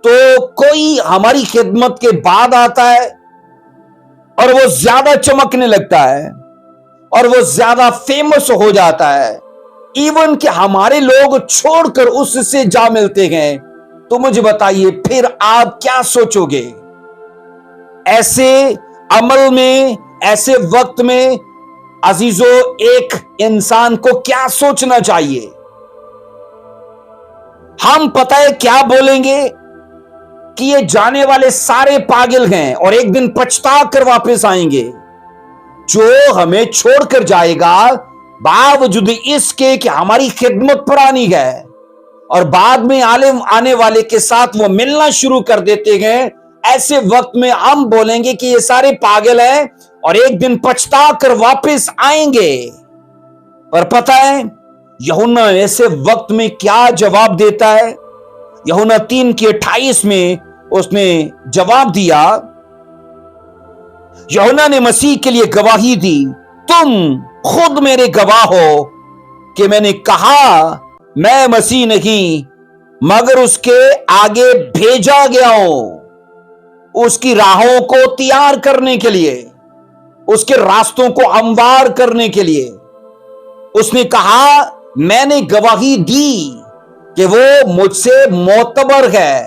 तो कोई हमारी खिदमत के बाद आता है और वो ज्यादा चमकने लगता है और वो ज्यादा फेमस हो जाता है, इवन कि हमारे लोग छोड़कर उससे जा मिलते हैं। तो मुझे बताइए, फिर आप क्या सोचोगे? ऐसे अमल में, ऐसे वक्त में अजीजों, एक इंसान को क्या सोचना चाहिए? हम पता है क्या बोलेंगे कि ये जाने वाले सारे पागल हैं और एक दिन पछता कर वापस आएंगे। जो हमें छोड़कर जाएगा, बावजूद इसके कि हमारी खिदमत पुरानी है, और बाद में आने वाले के साथ वो मिलना शुरू कर देते हैं, ऐसे वक्त में हम बोलेंगे कि ये सारे पागल हैं और एक दिन पछता कर वापस आएंगे। पर पता है यूहन्ना ऐसे वक्त में क्या जवाब देता है? यूहन्ना 3:28 में उसने जवाब दिया, यूहन्ना ने मसीह के लिए गवाही दी, तुम खुद मेरे गवाह हो कि मैंने कहा मैं मसीह नहीं मगर उसके आगे भेजा गया हूं उसकी राहों को तैयार करने के लिए, उसके रास्तों को हमवार करने के लिए। उसने कहा मैंने गवाही दी कि वो मुझसे मोतबर है,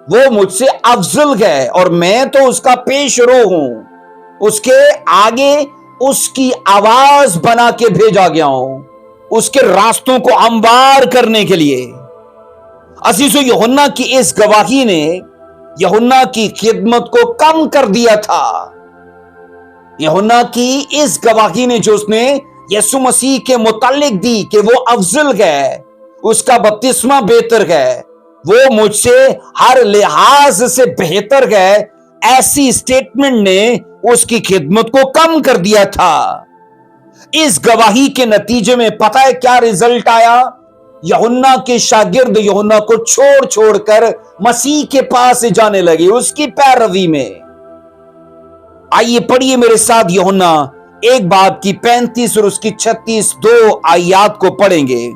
वो मुझसे अफजल है और मैं तो उसका पेशरो हूं। उसके आगे उसकी आवाज बना के भेजा गया हूं, उसके रास्तों को हमवार करने के लिए। अजीजों, यूहन्ना की इस गवाही ने यूहन्ना की खिदमत को कम कर दिया था। यूहन्ना की इस गवाही ने जो उसने यीशु मसीह के मुतालिक दी कि वो अफजल है, उसका बपतिस्मा बेहतर है, वो मुझसे हर लिहाज से बेहतर है, ऐसी स्टेटमेंट ने उसकी खिदमत को कम कर दिया था। इस गवाही के नतीजे में पता है क्या रिजल्ट आया? यूहन्ना के शागिर्द यूहन्ना को छोड़ छोड़कर मसीह के पास जाने लगे, उसकी पैरवी में। आइए पढ़िए मेरे साथ यूहन्ना एक बाब की 35 और उसकी 36 दो आयत को पढ़ेंगे।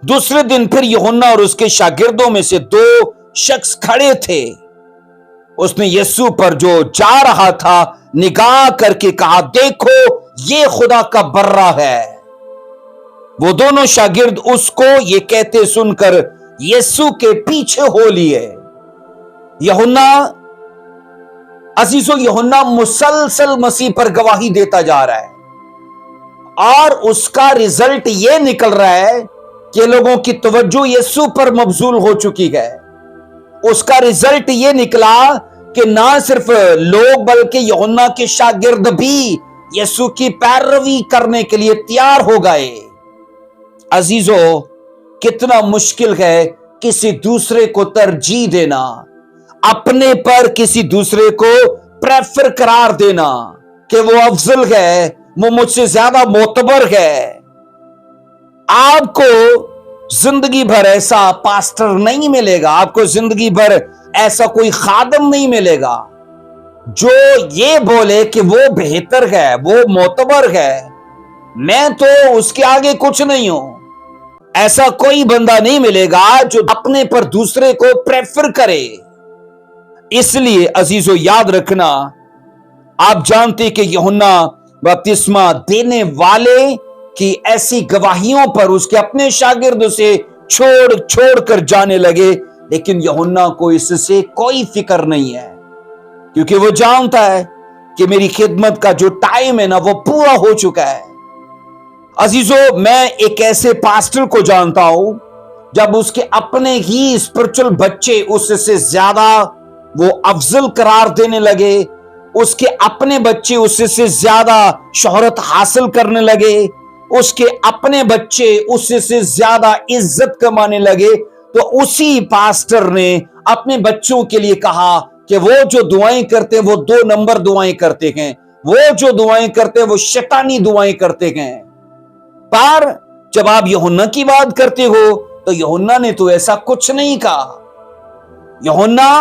दूसरे दिन फिर यूहन्ना और उसके शागिर्दों में से दो शख्स खड़े थे। उसने यीशु पर जो जा रहा था निगाह करके कहा, देखो ये खुदा का बर्रा है। वो दोनों शागिर्द उसको ये कहते सुनकर यीशु के पीछे हो लिए। यूहन्ना, अजीजों, यूहन्ना मुसलसल मसीह पर गवाही देता जा रहा है और उसका रिजल्ट ये निकल रहा है कि लोगों की तवज्जो यीशु पर मबजूल हो चुकी है। उसका रिजल्ट ये निकला कि ना सिर्फ लोग बल्कि यूहन्ना के शागिर्द भी यीशु की पैरवी करने के लिए तैयार हो गए। अजीजों, कितना मुश्किल है किसी दूसरे को तरजीह देना, अपने पर किसी दूसरे को प्रेफर करार देना कि वो अफजल है, वो मुझसे ज्यादा मोतबर है। आपको जिंदगी भर ऐसा पास्टर नहीं मिलेगा, आपको जिंदगी भर ऐसा कोई खादम नहीं मिलेगा जो ये बोले कि वो बेहतर है, वो मोतबर है, मैं तो उसके आगे कुछ नहीं हूं। ऐसा कोई बंदा नहीं मिलेगा जो अपने पर दूसरे को प्रेफर करे। इसलिए अजीजों, याद रखना, आप जानते कि यूहन्ना बपतिस्मा देने वाले की ऐसी गवाहियों पर उसके अपने शागिर्द से छोड़ कर जाने लगे, लेकिन यूहन्ना को इससे कोई फिक्र नहीं है, क्योंकि वो जानता है कि मेरी खिदमत का जो टाइम है ना, वो पूरा हो चुका है। अजीजों, मैं एक ऐसे पास्टर को जानता हूं जब उसके अपने ही स्पिरिचुअल बच्चे उससे ज्यादा वो अफजल करार देने लगे, उसके अपने बच्चे उससे ज्यादा शोहरत हासिल करने लगे, उसके अपने बच्चे उससे ज्यादा इज्जत कमाने लगे, तो उसी पास्टर ने अपने बच्चों के लिए कहा कि वो जो दुआएं करते हैं वो 2 नंबर दुआएं करते हैं, वो जो दुआएं करते हैं वो शैतानी दुआएं करते हैं। पर जब आप यूहन्ना की बात करते हो تو यूहन्ना ने तो ऐसा कुछ नहीं कहा। यूहन्ना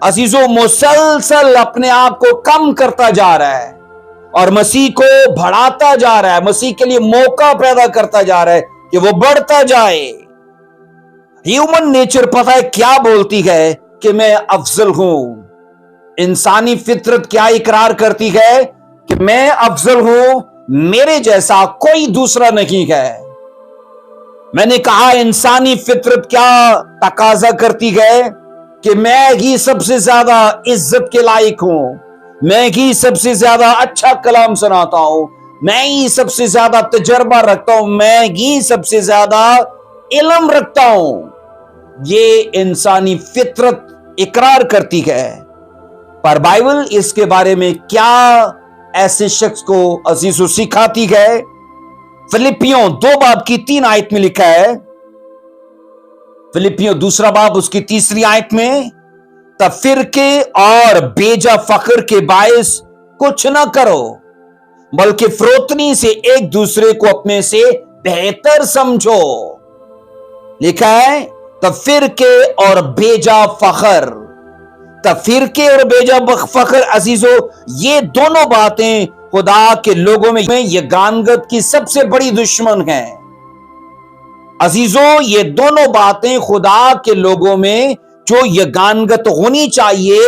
अजीजों मुसलसल अपने आप को कम करता जा रहा है और मसीह को बढ़ाता जा रहा है, मसीह के लिए मौका पैदा करता जा रहा है कि वो बढ़ता जाए। ह्यूमन नेचर पता है क्या बोलती है कि मैं अफजल हूं। इंसानी फितरत क्या इकरार करती है कि मैं अफजल हूं, मेरे जैसा कोई दूसरा नहीं है। मैंने कहा इंसानी फितरत क्या तकाजा करती है कि मैं ही सबसे ज्यादा इज्जत के लायक हूं, मैं ही सबसे ज्यादा अच्छा कलाम सुनाता हूं, मैं ही सबसे ज्यादा तजर्बा रखता हूं, मैं ही सबसे ज्यादा इल्म रखता हूं। ये इंसानी फितरत इकरार करती है। पर बाइबल इसके बारे में क्या ऐसे शख्स को अजीजों सिखाती है? फिलिपियों 2 बाब की 3 आयत में लिखा है, फिलिपियों 2 बाब उसकी 3 आयत में, तब फिरके और बेजा फख्र के बायस कुछ ना करो, बल्कि फरोतनी से एक दूसरे को अपने से बेहतर समझो। लिखा है तब फिरके और बेजा फख्र। तब फिरके और बेजा फख्र अजीजों, ये दोनों बातें खुदा के लोगों में ये गानगत की सबसे बड़ी दुश्मन है। अजीजों, ये दोनों बातें खुदा के लोगों में जो ये गानगत होनी चाहिए,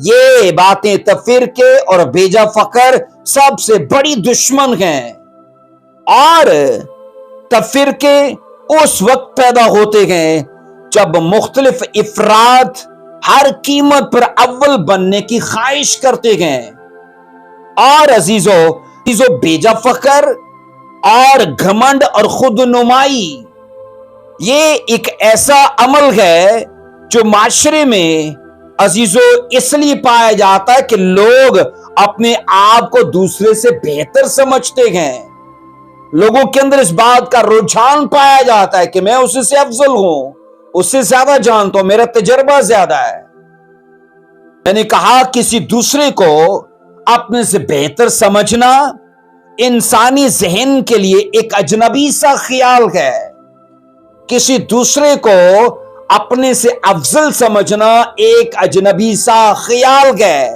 ये बातें तफिरके और बेजा फकर सबसे बड़ी दुश्मन हैं। और तफिरके उस वक्त पैदा होते हैं जब मुख्तलिफ इफराद हर कीमत पर अव्वल बनने की ख्वाहिश करते हैं। और अजीजों बेजा फकर और घमंड और खुद नुमाई, ये एक ऐसा अमल है जो माशरे में अजीजों इसलिए पाया जाता है कि लोग अपने आप को दूसरे से बेहतर समझते हैं। लोगों के अंदर इस बात का रुझान पाया जाता है कि मैं उससे अफजल हूं, उससे ज्यादा जानता हूं, मेरा तजर्बा ज्यादा है। मैंने कहा किसी दूसरे को अपने से बेहतर समझना इंसानी जहन के लिए एक अजनबी सा ख्याल है। किसी दूसरे को अपने से अफजल समझना एक अजनबी सा ख्याल है।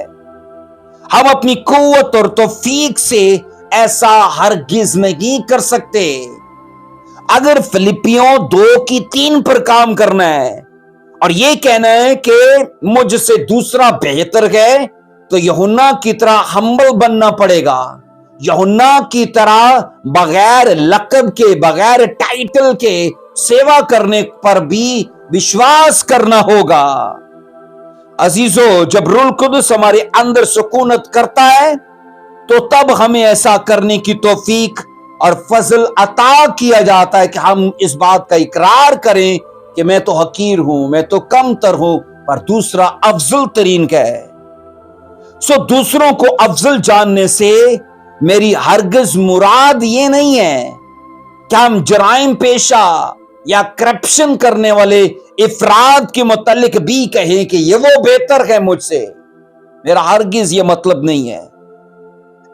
हम अपनी कुव्वत और तौफीक से ऐसा हरगिज नहीं कर सकते। अगर फिलिपियों 2 की 3 पर काम करना है और यह कहना है कि मुझसे दूसरा बेहतर है, तो यूहन्ना की तरह हम्बल बनना पड़ेगा। यूहन्ना की तरह बगैर लक़ब के, बगैर टाइटल के सेवा करने पर भी विश्वास करना होगा। अजीजों, जब रूह कुदस हमारे अंदर सुकूनत करता है तो तब हमें ऐसा करने की तौफीक और फजल अता किया जाता है कि हम इस बात का इकरार करें कि मैं तो हकीर हूं, मैं तो कमतर हूं, पर दूसरा अफजल तरीन का है। दूसरों को अफजल जानने से मेरी हरगिज मुराद ये नहीं है कि हम जराइम पेशा या करप्शन करने वाले इफराद के मुतालिक भी कहें कि ये वो बेहतर है मुझसे। मेरा हरगिज ये मतलब नहीं है।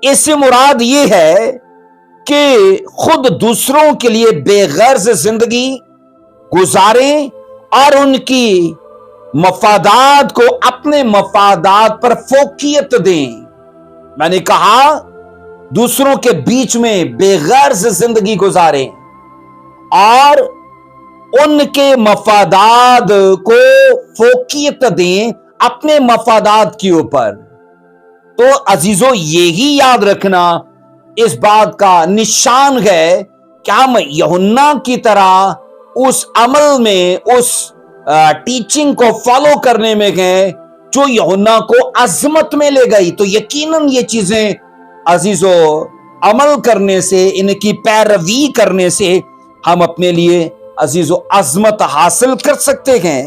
इससे मुराद ये है कि खुद दूसरों के लिए बेगर्ज जिंदगी गुजारें और उनकी मफादात को अपने मफादात पर फोकियत दें। मैंने कहा दूसरों के बीच में बेगर्ज जिंदगी गुजारें और उनके मफादात को फोकियत दें अपने मफादात के ऊपर। तो अजीजों, यही याद रखना इस बात का निशान है कि हम यूहन्ना की तरह उस अमल में, उस टीचिंग को फॉलो करने में गए जो यूहन्ना को अजमत में ले गई। तो यकीनन ये चीजें अजीजों अमल करने से, इनकी पैरवी करने से हम अपने लिए अजीजों अजमत हासिल कर सकते हैं।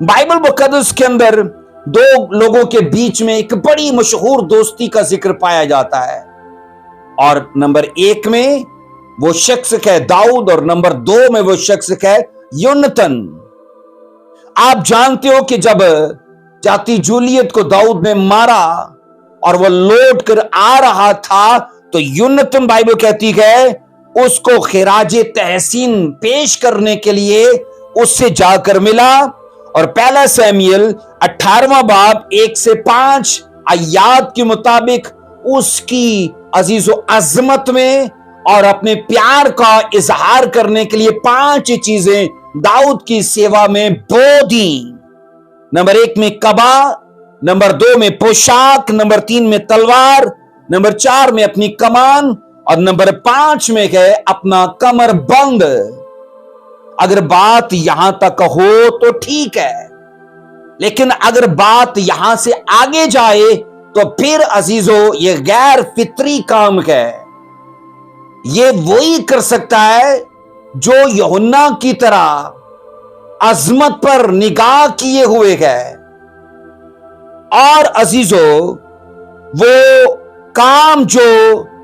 बाइबल मुकद्दस के अंदर 2 लोगों के बीच में एक बड़ी मशहूर दोस्ती का जिक्र पाया जाता है, और नंबर 1 में वो शख्स है दाऊद और नंबर 2 में वो शख्स है योनातान। आप जानते हो कि जब जाती जूलियत को दाऊद ने मारा और वो लौट कर आ रहा था, तो योनातान, बाइबल कहती है, उसको खिराजे तहसीन पेश करने के लिए उससे जाकर मिला और पहला शमूएल 18वां बाब 1 से 5 आयात के मुताबिक उसकी अजीजो अजमत में और अपने प्यार का इजहार करने के लिए 5 चीजें दाऊद की सेवा में बो दी। नंबर 1 में कबा, नंबर 2 में पोशाक, नंबर 3 में तलवार, नंबर 4 में अपनी कमान और नंबर 5 में है अपना कमर बंद। अगर बात यहां तक हो तो ठीक है, लेकिन अगर बात यहां से आगे जाए तो फिर अजीजो ये गैर फितरी काम है। ये वही कर सकता है जो यूहन्ना की तरह अजमत पर निगाह किए हुए है। और अजीजो वो काम जो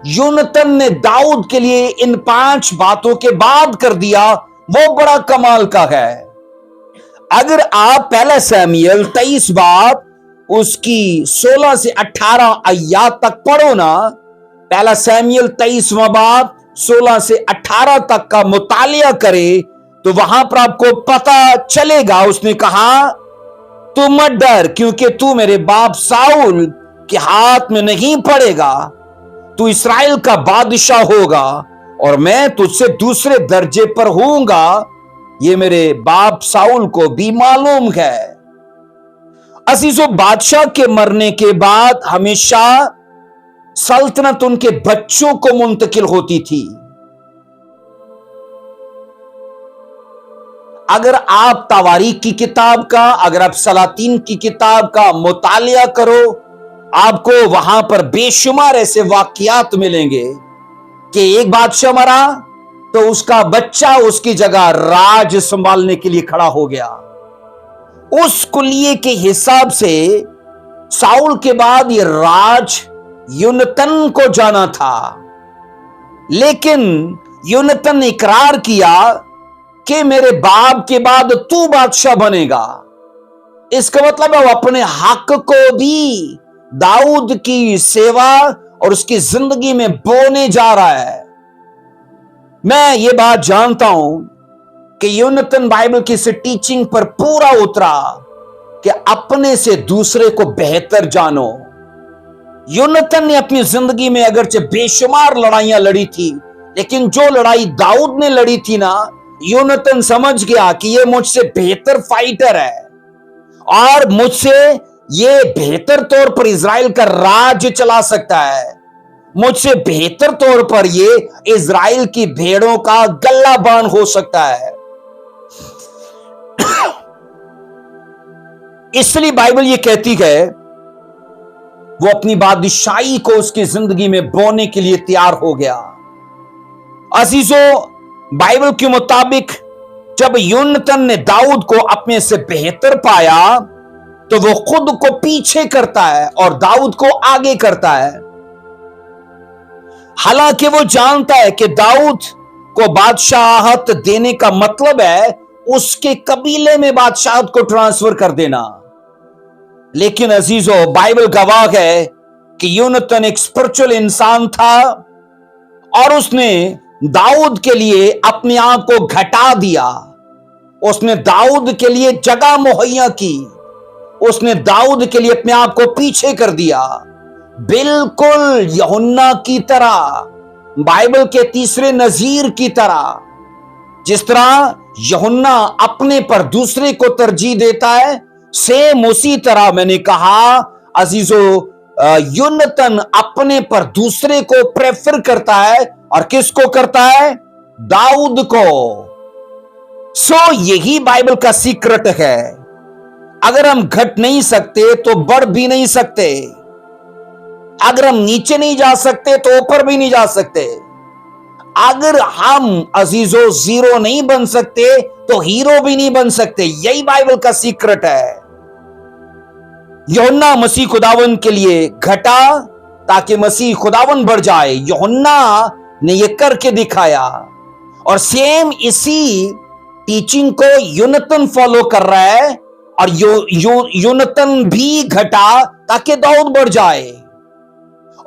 यूनतन ने दाऊद के लिए इन 5 बातों के बाद कर दिया वो बड़ा कमाल का है। अगर आप पहला शमूएल 23 बाब उसकी 16 से 18 आयत तक पढ़ो ना, पहला शमूएल 23वां बाब 16 से 18 तक का मुतालिया करे तो वहां पर आपको पता चलेगा। उसने कहा तू मत डर, क्योंकि तू मेरे बाप साउल के हाथ में नहीं पड़ेगा। तू इस्राएल का बादशाह होगा और मैं तुझसे दूसरे दर्जे पर होऊंगा। ये मेरे बाप साउल को भी मालूम है। अजीजो, बादशाह के मरने के बाद हमेशा सल्तनत उनके बच्चों को मुंतकिल होती थी। अगर आप तवारीख की किताब का, अगर आप सलातीन की किताब का मुतालिया करो, आपको वहां पर बेशुमार ऐसे वाकयात मिलेंगे कि एक बादशाह मरा तो उसका बच्चा उसकी जगह राज संभालने के लिए खड़ा हो गया। उस कुलिये के हिसाब से साउल के बाद ये राज यूनतन को जाना था, लेकिन यूनतन ने इकरार किया कि मेरे बाप के बाद तू बादशाह बनेगा। इसका मतलब है वो अपने हक को भी दाऊद की सेवा और उसकी जिंदगी में बोने जा रहा है। मैं ये बात जानता हूं कि यूनतन बाइबल की इस टीचिंग पर पूरा उतरा कि अपने से दूसरे को बेहतर जानो। यूनतन ने अपनी जिंदगी में अगरचे बेशुमार लड़ाइयां लड़ी थी, लेकिन जो लड़ाई दाऊद ने लड़ी थी ना, यूनतन समझ गया कि ये मुझसे बेहतर फाइटर है और मुझसे ये बेहतर तौर पर इजराइल का राज चला सकता है। मुझसे बेहतर तौर पर ये इजराइल की भेड़ों का गल्लाबान हो सकता है। इसलिए बाइबल ये कहती है वो अपनी बादशाही को उसकी जिंदगी में बोने के लिए तैयार हो गया। अजीजो, बाइबल के मुताबिक जब यूनतन ने दाऊद को अपने से बेहतर पाया तो वो खुद को पीछे करता है और दाऊद को आगे करता है। हालांकि वो जानता है कि दाऊद को बादशाहत देने का मतलब है उसके कबीले में बादशाहत को ट्रांसफर कर देना। लेकिन अजीजों, बाइबल गवाह है कि यूनतन एक स्पिरिचुअल इंसान था और उसने दाऊद के लिए अपने आप को घटा दिया। उसने दाऊद के लिए जगह मुहैया की, उसने दाऊद के लिए अपने आप को पीछे कर दिया। बिल्कुल यूहन्ना की तरह, बाइबल के तीसरे नजीर की तरह। जिस तरह यूहन्ना अपने पर दूसरे को तरजीह देता है, सेम उसी तरह मैंने कहा अजीजो, यूनतन अपने पर दूसरे को प्रेफर करता है। और किसको करता है? दाऊद को। यही बाइबल का सीक्रेट है। अगर हम घट नहीं सकते तो बढ़ भी नहीं सकते। अगर हम नीचे नहीं जा सकते तो ऊपर भी नहीं जा सकते। अगर हम अजीजो जीरो नहीं बन सकते तो हीरो भी नहीं बन सकते। यही बाइबल का सीक्रेट है। यूहन्ना मसीह खुदावन के लिए घटा ताकि मसीह खुदावन बढ़ जाए। यूहन्ना ने यह करके दिखाया और सेम इसी टीचिंग को यूनतन फॉलो कर रहा है और यूनतन भी घटा ताकि दाऊद बढ़ जाए।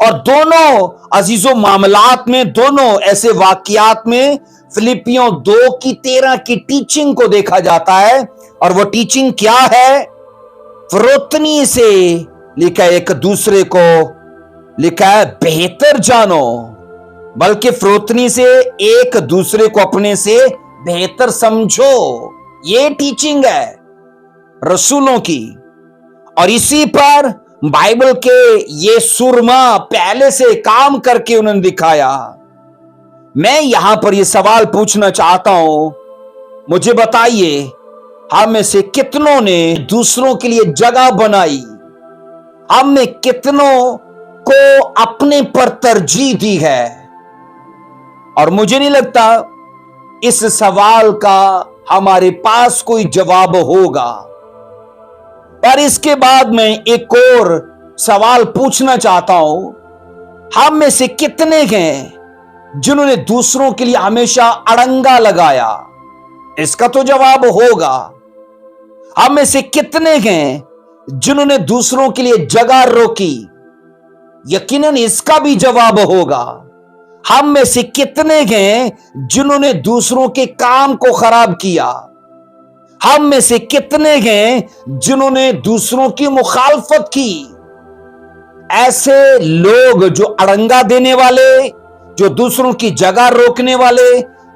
और दोनों अजीजों मामलात में, दोनों ऐसे वाकयात में फिलिपियों 2:13 की टीचिंग को देखा जाता है। और वो टीचिंग क्या है? फरोतनी से लिखा है, एक दूसरे को लिखा है बेहतर जानो, बल्कि फरोतनी से एक दूसरे को अपने से बेहतर समझो। ये टीचिंग है रसूलों की। और इसी पर बाइबल के ये सुरमा पहले से काम करके उन्होंने दिखाया। मैं यहां पर ये सवाल पूछना चाहता हूं, मुझे बताइए, हम में से कितनों ने दूसरों के लिए जगह बनाई? हम में कितनों को अपने पर तरजीह दी है? और मुझे नहीं लगता इस सवाल का हमारे पास कोई जवाब होगा। पर इसके बाद मैं एक और सवाल पूछना चाहता हूं, हम में से कितने हैं जिन्होंने दूसरों के लिए हमेशा अड़ंगा लगाया? इसका तो जवाब होगा। हम में से कितने हैं जिन्होंने दूसरों के लिए जगह रोकी? यकीनन इसका भी जवाब होगा। हम में से कितने हैं जिन्होंने दूसरों के काम को खराब किया? हम में से कितने हैं जिन्होंने दूसरों की मुखालफत की? ऐसे लोग जो अड़ंगा देने वाले, जो दूसरों की जगह रोकने वाले,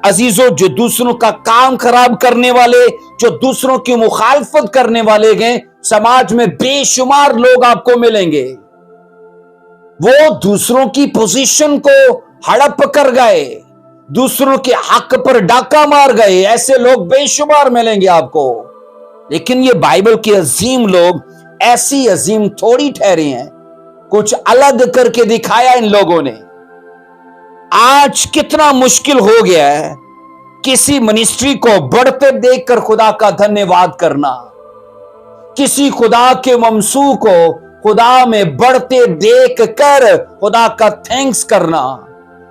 अजीजों जो दूसरों का काम खराब करने वाले, जो दूसरों की मुखालफत करने वाले हैं, समाज में बेशुमार लोग आपको मिलेंगे। वो दूसरों की पोजीशन को हड़प कर गए, दूसरों के हक पर डाका मार गए। ऐसे लोग बेशुमार मिलेंगे आपको। लेकिन ये बाइबल के अजीम लोग ऐसी अजीम थोड़ी ठहरे हैं, कुछ अलग करके दिखाया इन लोगों ने। आज कितना मुश्किल हो गया है किसी मिनिस्ट्री को बढ़ते देखकर खुदा का धन्यवाद करना, किसी खुदा के ममसू को खुदा में बढ़ते देख कर खुदा का थैंक्स करना,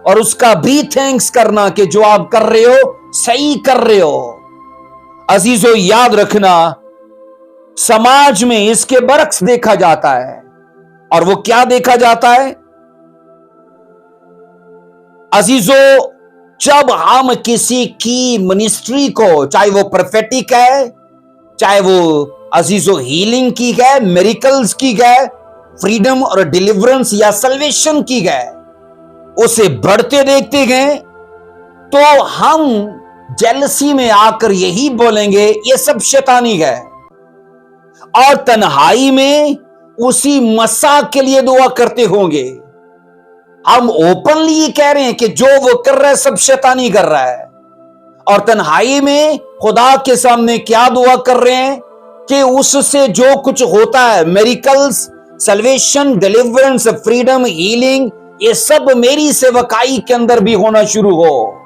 और उसका भी थैंक्स करना कि जो आप कर रहे हो सही कर रहे हो। अजीजों याद रखना, समाज में इसके बरक्स देखा जाता है। और वो क्या देखा जाता है? अजीजों, जब हम किसी की मिनिस्ट्री को, चाहे वो प्रोफेटिक है, चाहे वो अजीजों हीलिंग की है, मिरेकल्स की है, फ्रीडम और डिलीवरेंस या सल्वेशन की है, उसे बढ़ते देखते गए, तो हम जेलसी में आकर यही बोलेंगे ये सब शैतानी है। और तन्हाई में उसी मसा के लिए दुआ करते होंगे। हम ओपनली ये कह रहे हैं कि जो वो कर रहा है सब शैतानी कर रहा है, और तन्हाई में खुदा के सामने क्या दुआ कर रहे हैं कि उससे जो कुछ होता है, miracles, salvation, deliverance, freedom, healing, ये सब मेरी सेवकाई के अंदर भी होना शुरू हो।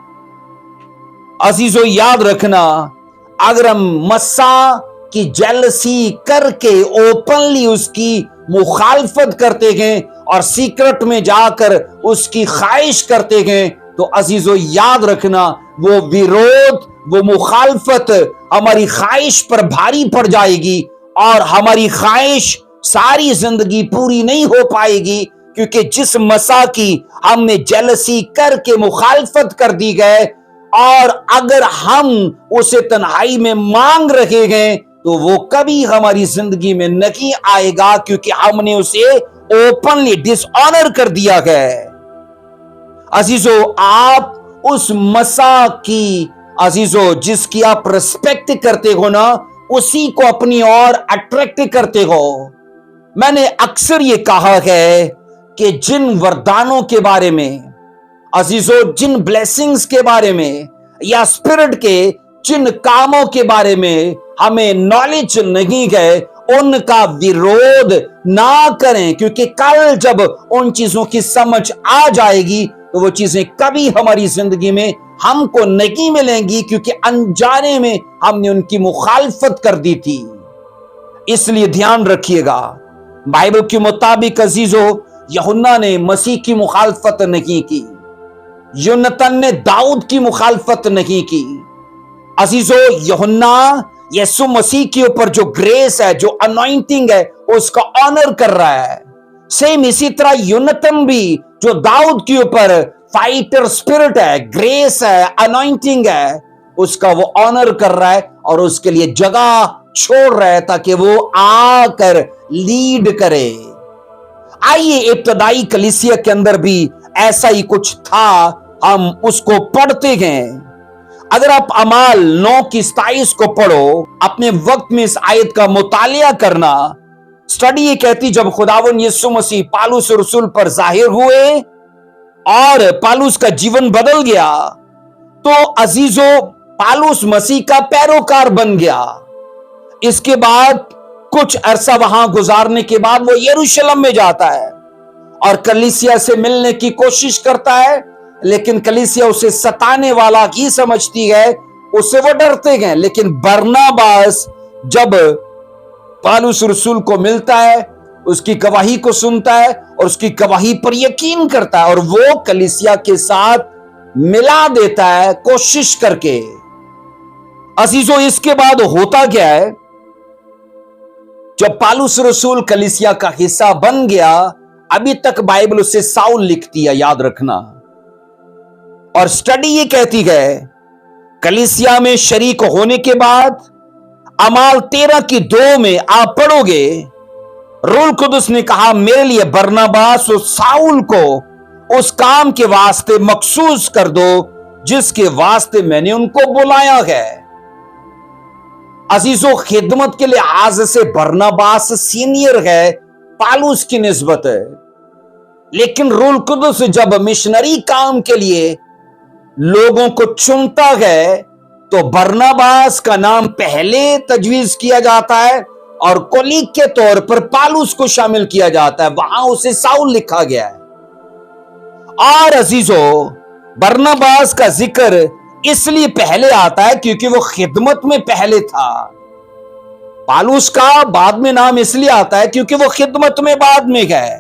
अजीजों याद रखना, अगर हम मसा की जेलसी करके ओपनली उसकी मुखालफत करते गए और सीक्रेट में जाकर उसकी ख्वाहिश करते गए, तो अजीजों याद रखना, वो विरोध, वो मुखालफत हमारी ख्वाहिश पर भारी पड़ जाएगी, और हमारी ख्वाहिश सारी जिंदगी पूरी नहीं हो पाएगी। क्योंकि जिस मसा की हमने जेलसी करके मुखालफत कर दी गए, और अगर हम उसे तन्हाई में मांग रहे गए, तो वो कभी हमारी जिंदगी में नहीं आएगा, क्योंकि हमने उसे ओपनली डिसऑनर कर दिया है। अजीजों, आप उस मसा की, अजीजों जिसकी आप रिस्पेक्ट करते हो ना, उसी को अपनी ओर अट्रैक्ट करते हो। मैंने अक्सर ये कहा है कि जिन वरदानों के बारे में, अजीजों जिन ब्लेसिंग्स के बारे में, या स्पिरिट के जिन कामों के बारे में हमें नॉलेज नहीं है, उनका विरोध ना करें। क्योंकि कल जब उन चीजों की समझ आ जाएगी, तो वो चीजें कभी हमारी जिंदगी में हमको नहीं मिलेंगी, क्योंकि अनजाने में हमने उनकी मुखालफत कर दी थी। इसलिए ध्यान रखिएगा, बाइबल के मुताबिक अजीजों, यूहन्ना ने मसीह की मुखालफत नहीं की, यूनतन ने दाऊद की मुखालफत नहीं की। अजीजों, यूहन्ना यीशु मसीह के ऊपर जो ग्रेस है, जो अनॉइंटिंग है, उसका ऑनर कर रहा है। सेम इसी तरह यूनतन भी, जो दाऊद के ऊपर फाइटर स्पिरिट है, ग्रेस है, अनॉइंटिंग है, उसका वो ऑनर कर रहा है और उसके लिए जगह छोड़ रहा है ताकि वो आकर लीड करे। आइए इब्तदाई कलीसिया के अंदर भी ऐसा ही कुछ था, हम उसको पढ़ते हैं। अगर आप अमाल 9:27 को पढ़ो, अपने वक्त में इस आयत का मुतालिया करना। स्टडी ये कहती, जब खुदावन यीशु मसीह पालूस रसूल पर जाहिर हुए और पालूस का जीवन बदल गया, तो अजीजों पालूस मसीह का पैरोकार बन गया। इसके बाद कुछ अरसा वहां गुजारने के बाद वो यरूशलेम में जाता है और कलीसिया से मिलने की कोशिश करता है, लेकिन कलीसिया उसे सताने वाला ही समझती है, उससे वो डरते हैं। लेकिन बरनबास जब पालूस रसूल को मिलता है, उसकी गवाही को सुनता है और उसकी गवाही पर यकीन करता है और वो कलीसिया के साथ मिला देता है कोशिश करके। अजीजों, इसके बाद होता क्या है, जब पालूस रसूल कलीसिया का हिस्सा बन गया, अभी तक बाइबल उसे साउल लिखती है, याद रखना। और स्टडी ये कहती है, कलीसिया में शरीक होने के बाद अमाल 13:2 में आप पढ़ोगे, रूह कुदस ने कहा, मेरे लिए बरनबास और साउल को उस काम के वास्ते मखसूस कर दो जिसके वास्ते मैंने उनको बुलाया है। अजीजों, खिदमत के लिहाज से बरनबास सीनियर है पालूस की निस्बत है, लेकिन रूह कुदस जब मिशनरी काम के लिए लोगों को चुनता है तो बरनबास का नाम पहले तजवीज किया जाता है और कोलीग के तौर पर पालूस को शामिल किया जाता है, वहां उसे साउल लिखा गया है। और अजीजों, बरनबास का जिक्र इसलिए पहले आता है क्योंकि वो खिदमत में पहले था। पालूस का बाद में नाम इसलिए आता है क्योंकि वो खिदमत में बाद में गए।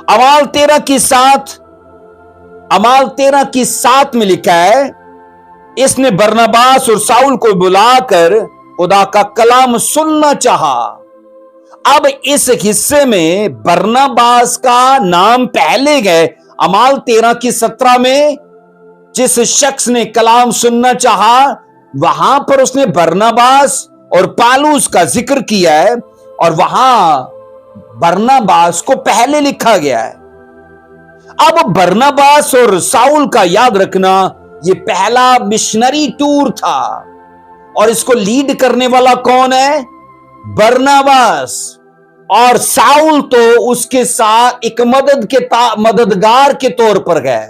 अमाल 13:7 में लिखा है, इसने बरनबास और साउल को बुलाकर खुदा का कलाम सुनना चाहा। अब इस हिस्से में बरनबास का नाम पहले गए। अमाल 13:17 में जिस शख्स ने कलाम सुनना चाहा, वहां पर उसने बरनबास और पालूस का जिक्र किया है और वहां बरनबास को पहले लिखा गया है। अब बरनबास और साउल का याद रखना, ये पहला मिशनरी टूर था और इसको लीड करने वाला कौन है? बरनबास। और साउल तो उसके साथ एक मददगार के तौर पर गए।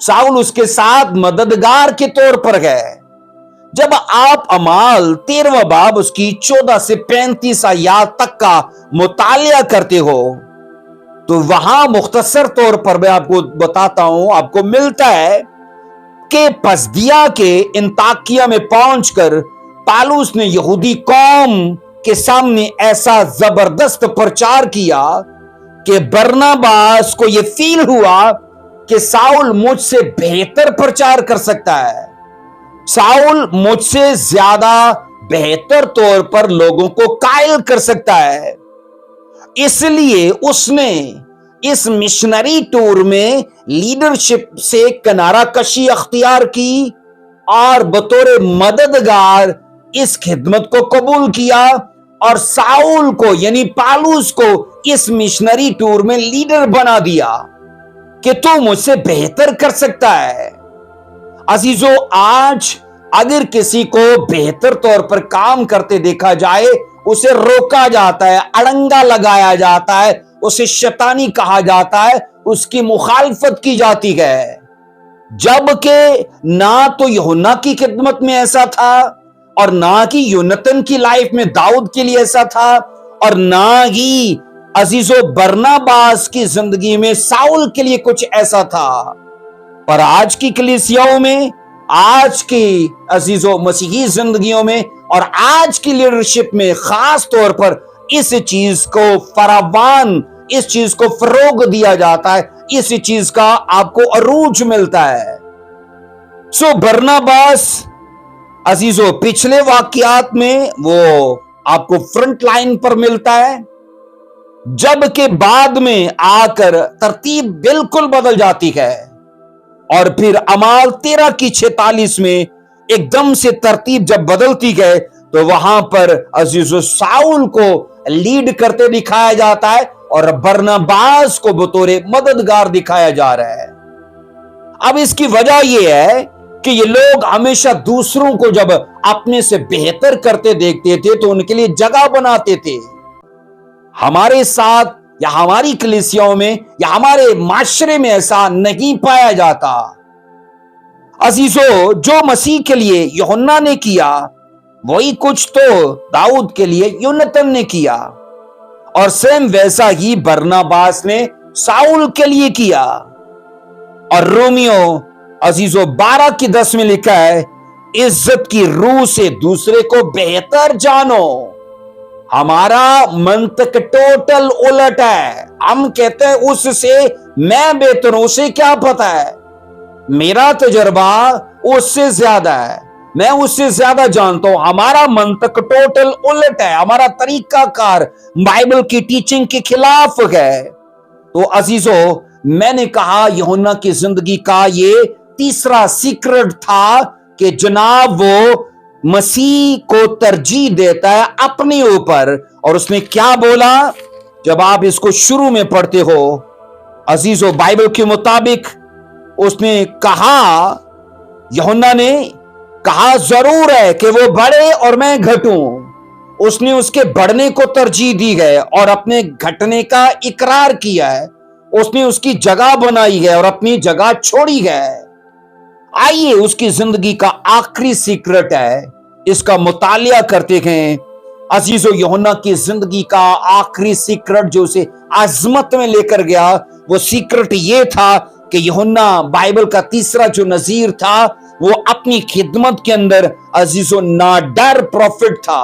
साउल उसके साथ मददगार के तौर पर गए। जब आप अमाल 13वां बाब उसकी 14 से 35 आयत तक का मुतालिया करते हो तो वहां मुख्तसर तौर पर मैं आपको बताता हूं, आपको मिलता है कि पसदिया के इंताकिया में पहुंचकर पालूस ने यहूदी कौम के सामने ऐसा जबरदस्त प्रचार किया कि बरनबास को यह फील हुआ कि साउल मुझसे बेहतर प्रचार कर सकता है, साउल मुझसे ज्यादा बेहतर तौर पर लोगों को कायल कर सकता है। इसलिए उसने इस मिशनरी टूर में लीडरशिप से किनारा कशी अख्तियार की और बतौर मददगार इस खिदमत को कबूल किया और साउल को यानी पालूस को इस मिशनरी टूर में लीडर बना दिया कि तू मुझसे बेहतर कर सकता है। अजीजों, आज अगर किसी को बेहतर तौर पर काम करते देखा जाए, उसे रोका जाता है, अड़ंगा लगाया जाता है, उसे शैतानी कहा जाता है, उसकी मुखालफत की जाती है। जबकि ना तो यूहन्ना की खिदमत में ऐसा था और ना ही यूनतन की लाइफ में दाऊद के लिए ऐसा था और ना ही अजीजों बरनबास की जिंदगी में साउल के लिए कुछ ऐसा था। पर आज की कलीसियाओं में, आज की अजीजों मसीही जिंदगियों में और आज की लीडरशिप में खास तौर पर इस चीज को फरावान, इस चीज को फरोग दिया जाता है, इस चीज का आपको अरूज मिलता है। सो बरनबास अजीजों पिछले वाकयात में वो आपको फ्रंट लाइन पर मिलता है जबकि बाद में आकर तरतीब बिल्कुल बदल जाती है। और फिर अमाल 13 की 46 में एकदम से तरतीब जब बदलती है तो वहां पर अजीजो साउल को लीड करते दिखाया जाता है और बरनबास को बतौर मददगार दिखाया जा रहा है। अब इसकी वजह यह है कि ये लोग हमेशा दूसरों को जब अपने से बेहतर करते देखते थे तो उनके लिए जगह बनाते थे। हमारे साथ या हमारी कलीसियाओं में या हमारे माशरे में ऐसा नहीं पाया जाता। अजीजो, जो मसीह के लिए यूहन्ना ने किया वही कुछ तो दाऊद के लिए यूनतन ने किया, और सेम वैसा ही बरनबास ने साउल के लिए किया। और रोमियो अजीजो 12 की 10 में लिखा है, इज्जत की रूह से दूसरे को बेहतर जानो। हमारा मंतक टोटल उलट है। हम कहते हैं उससे मैं बेहतर हूं, उसे क्या पता है, मेरा तजर्बा उससे ज्यादा है, मैं उससे ज्यादा जानता हूं। हमारा मंतक टोटल उलट है, हमारा तरीकाकार बाइबल की टीचिंग के खिलाफ है। तो अजीजो, मैंने कहा यूहन्ना की जिंदगी का ये तीसरा सीक्रेट था कि जनाब वो मसीह को तरजीह देता है अपने ऊपर। और उसने क्या बोला जब आप इसको शुरू में पढ़ते हो अजीजो, बाइबल के मुताबिक उसने कहा, यूहन्ना ने कहा जरूर है कि वो बढ़े और मैं घटूं। उसने उसके बढ़ने को तरजीह दी है और अपने घटने का इकरार किया है। उसने उसकी जगह बनाई है और अपनी जगह छोड़ी है। आइए उसकी जिंदगी का आखिरी सीक्रेट है, इसका मुतालिया करते हैं। अजीजो, यूहन्ना की जिंदगी का आखिरी सीक्रेट जो उसे आजमत में लेकर गया, वो सीक्रेट ये था कि यूहन्ना बाइबल का तीसरा जो नजीर था वो अपनी खिदमत के अंदर अजीजो नाडर प्रॉफिट था।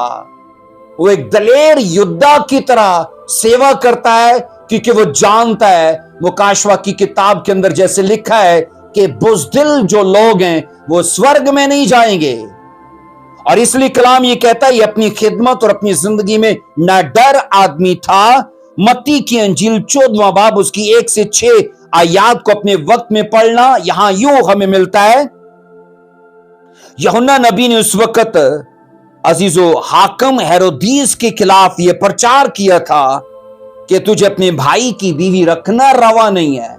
वो एक दलेर योद्धा की तरह सेवा करता है क्योंकि वो जानता है, मुकाशवा की किताब के अंदर जैसे लिखा है कि बुज़दिल जो लोग हैं वो स्वर्ग में नहीं जाएंगे। और इसलिए कलाम ये कहता है, ये अपनी खिदमत और अपनी जिंदगी में नाडर आदमी था। मत्ती की अंजील 14वां बाब उसकी 1 से 6 आयात को अपने वक्त में पढ़ना। यहां यूं हमें मिलता है, यूहन्ना नबी ने उस वक्त अजीजो हाकिम हेरोदीस के खिलाफ यह प्रचार किया था कि तुझे अपने भाई की बीवी रखना रवा नहीं है।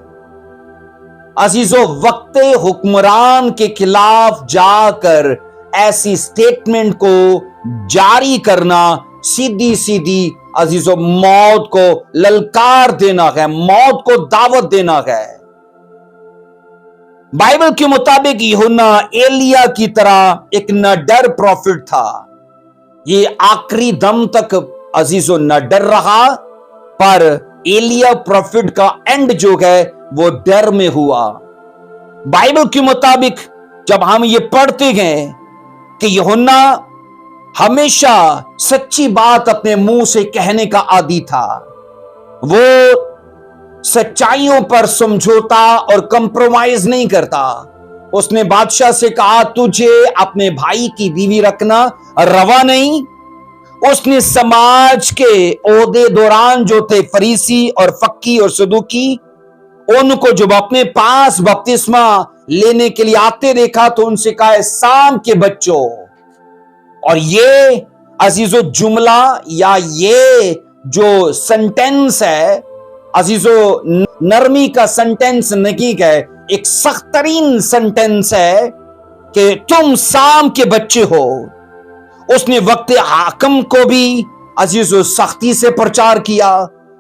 अजीजो, वक्त हुक्मरान के खिलाफ जाकर ऐसी स्टेटमेंट को जारी करना सीधी सीधी अजीजो मौत को ललकार देना है, मौत को दावत देना है। बाइबल के मुताबिक यूहन्ना एलिया की तरह एक नडर प्रॉफिट था। ये आखिरी दम तक अजीजो नडर रहा, पर एलिया प्रॉफिट का एंड जो है वो डर में हुआ। बाइबल के मुताबिक जब हम ये पढ़ते हैं कि यूहन्ना हमेशा सच्ची बात अपने मुंह से कहने का आदी था, वो सच्चाइयों पर समझौता और कंप्रोमाइज नहीं करता। उसने बादशाह से कहा, तुझे अपने भाई की बीवी रखना रवा नहीं। उसने समाज के ओहदे दौरान जो थे फरीसी और फक्की और सदूकी, उनको जब अपने पास बपतिस्मा लेने के लिए आते देखा तो उनसे कहा, शाम के बच्चों। और ये अजीजो जुमला या ये जो सेंटेंस है अजीजो नरमी का सेंटेंस नहीं है, एक सख्त तरीन सेंटेंस है कि तुम शाम के बच्चे हो। उसने वक्त हाकिम को भी अजीजो सख्ती से प्रचार किया।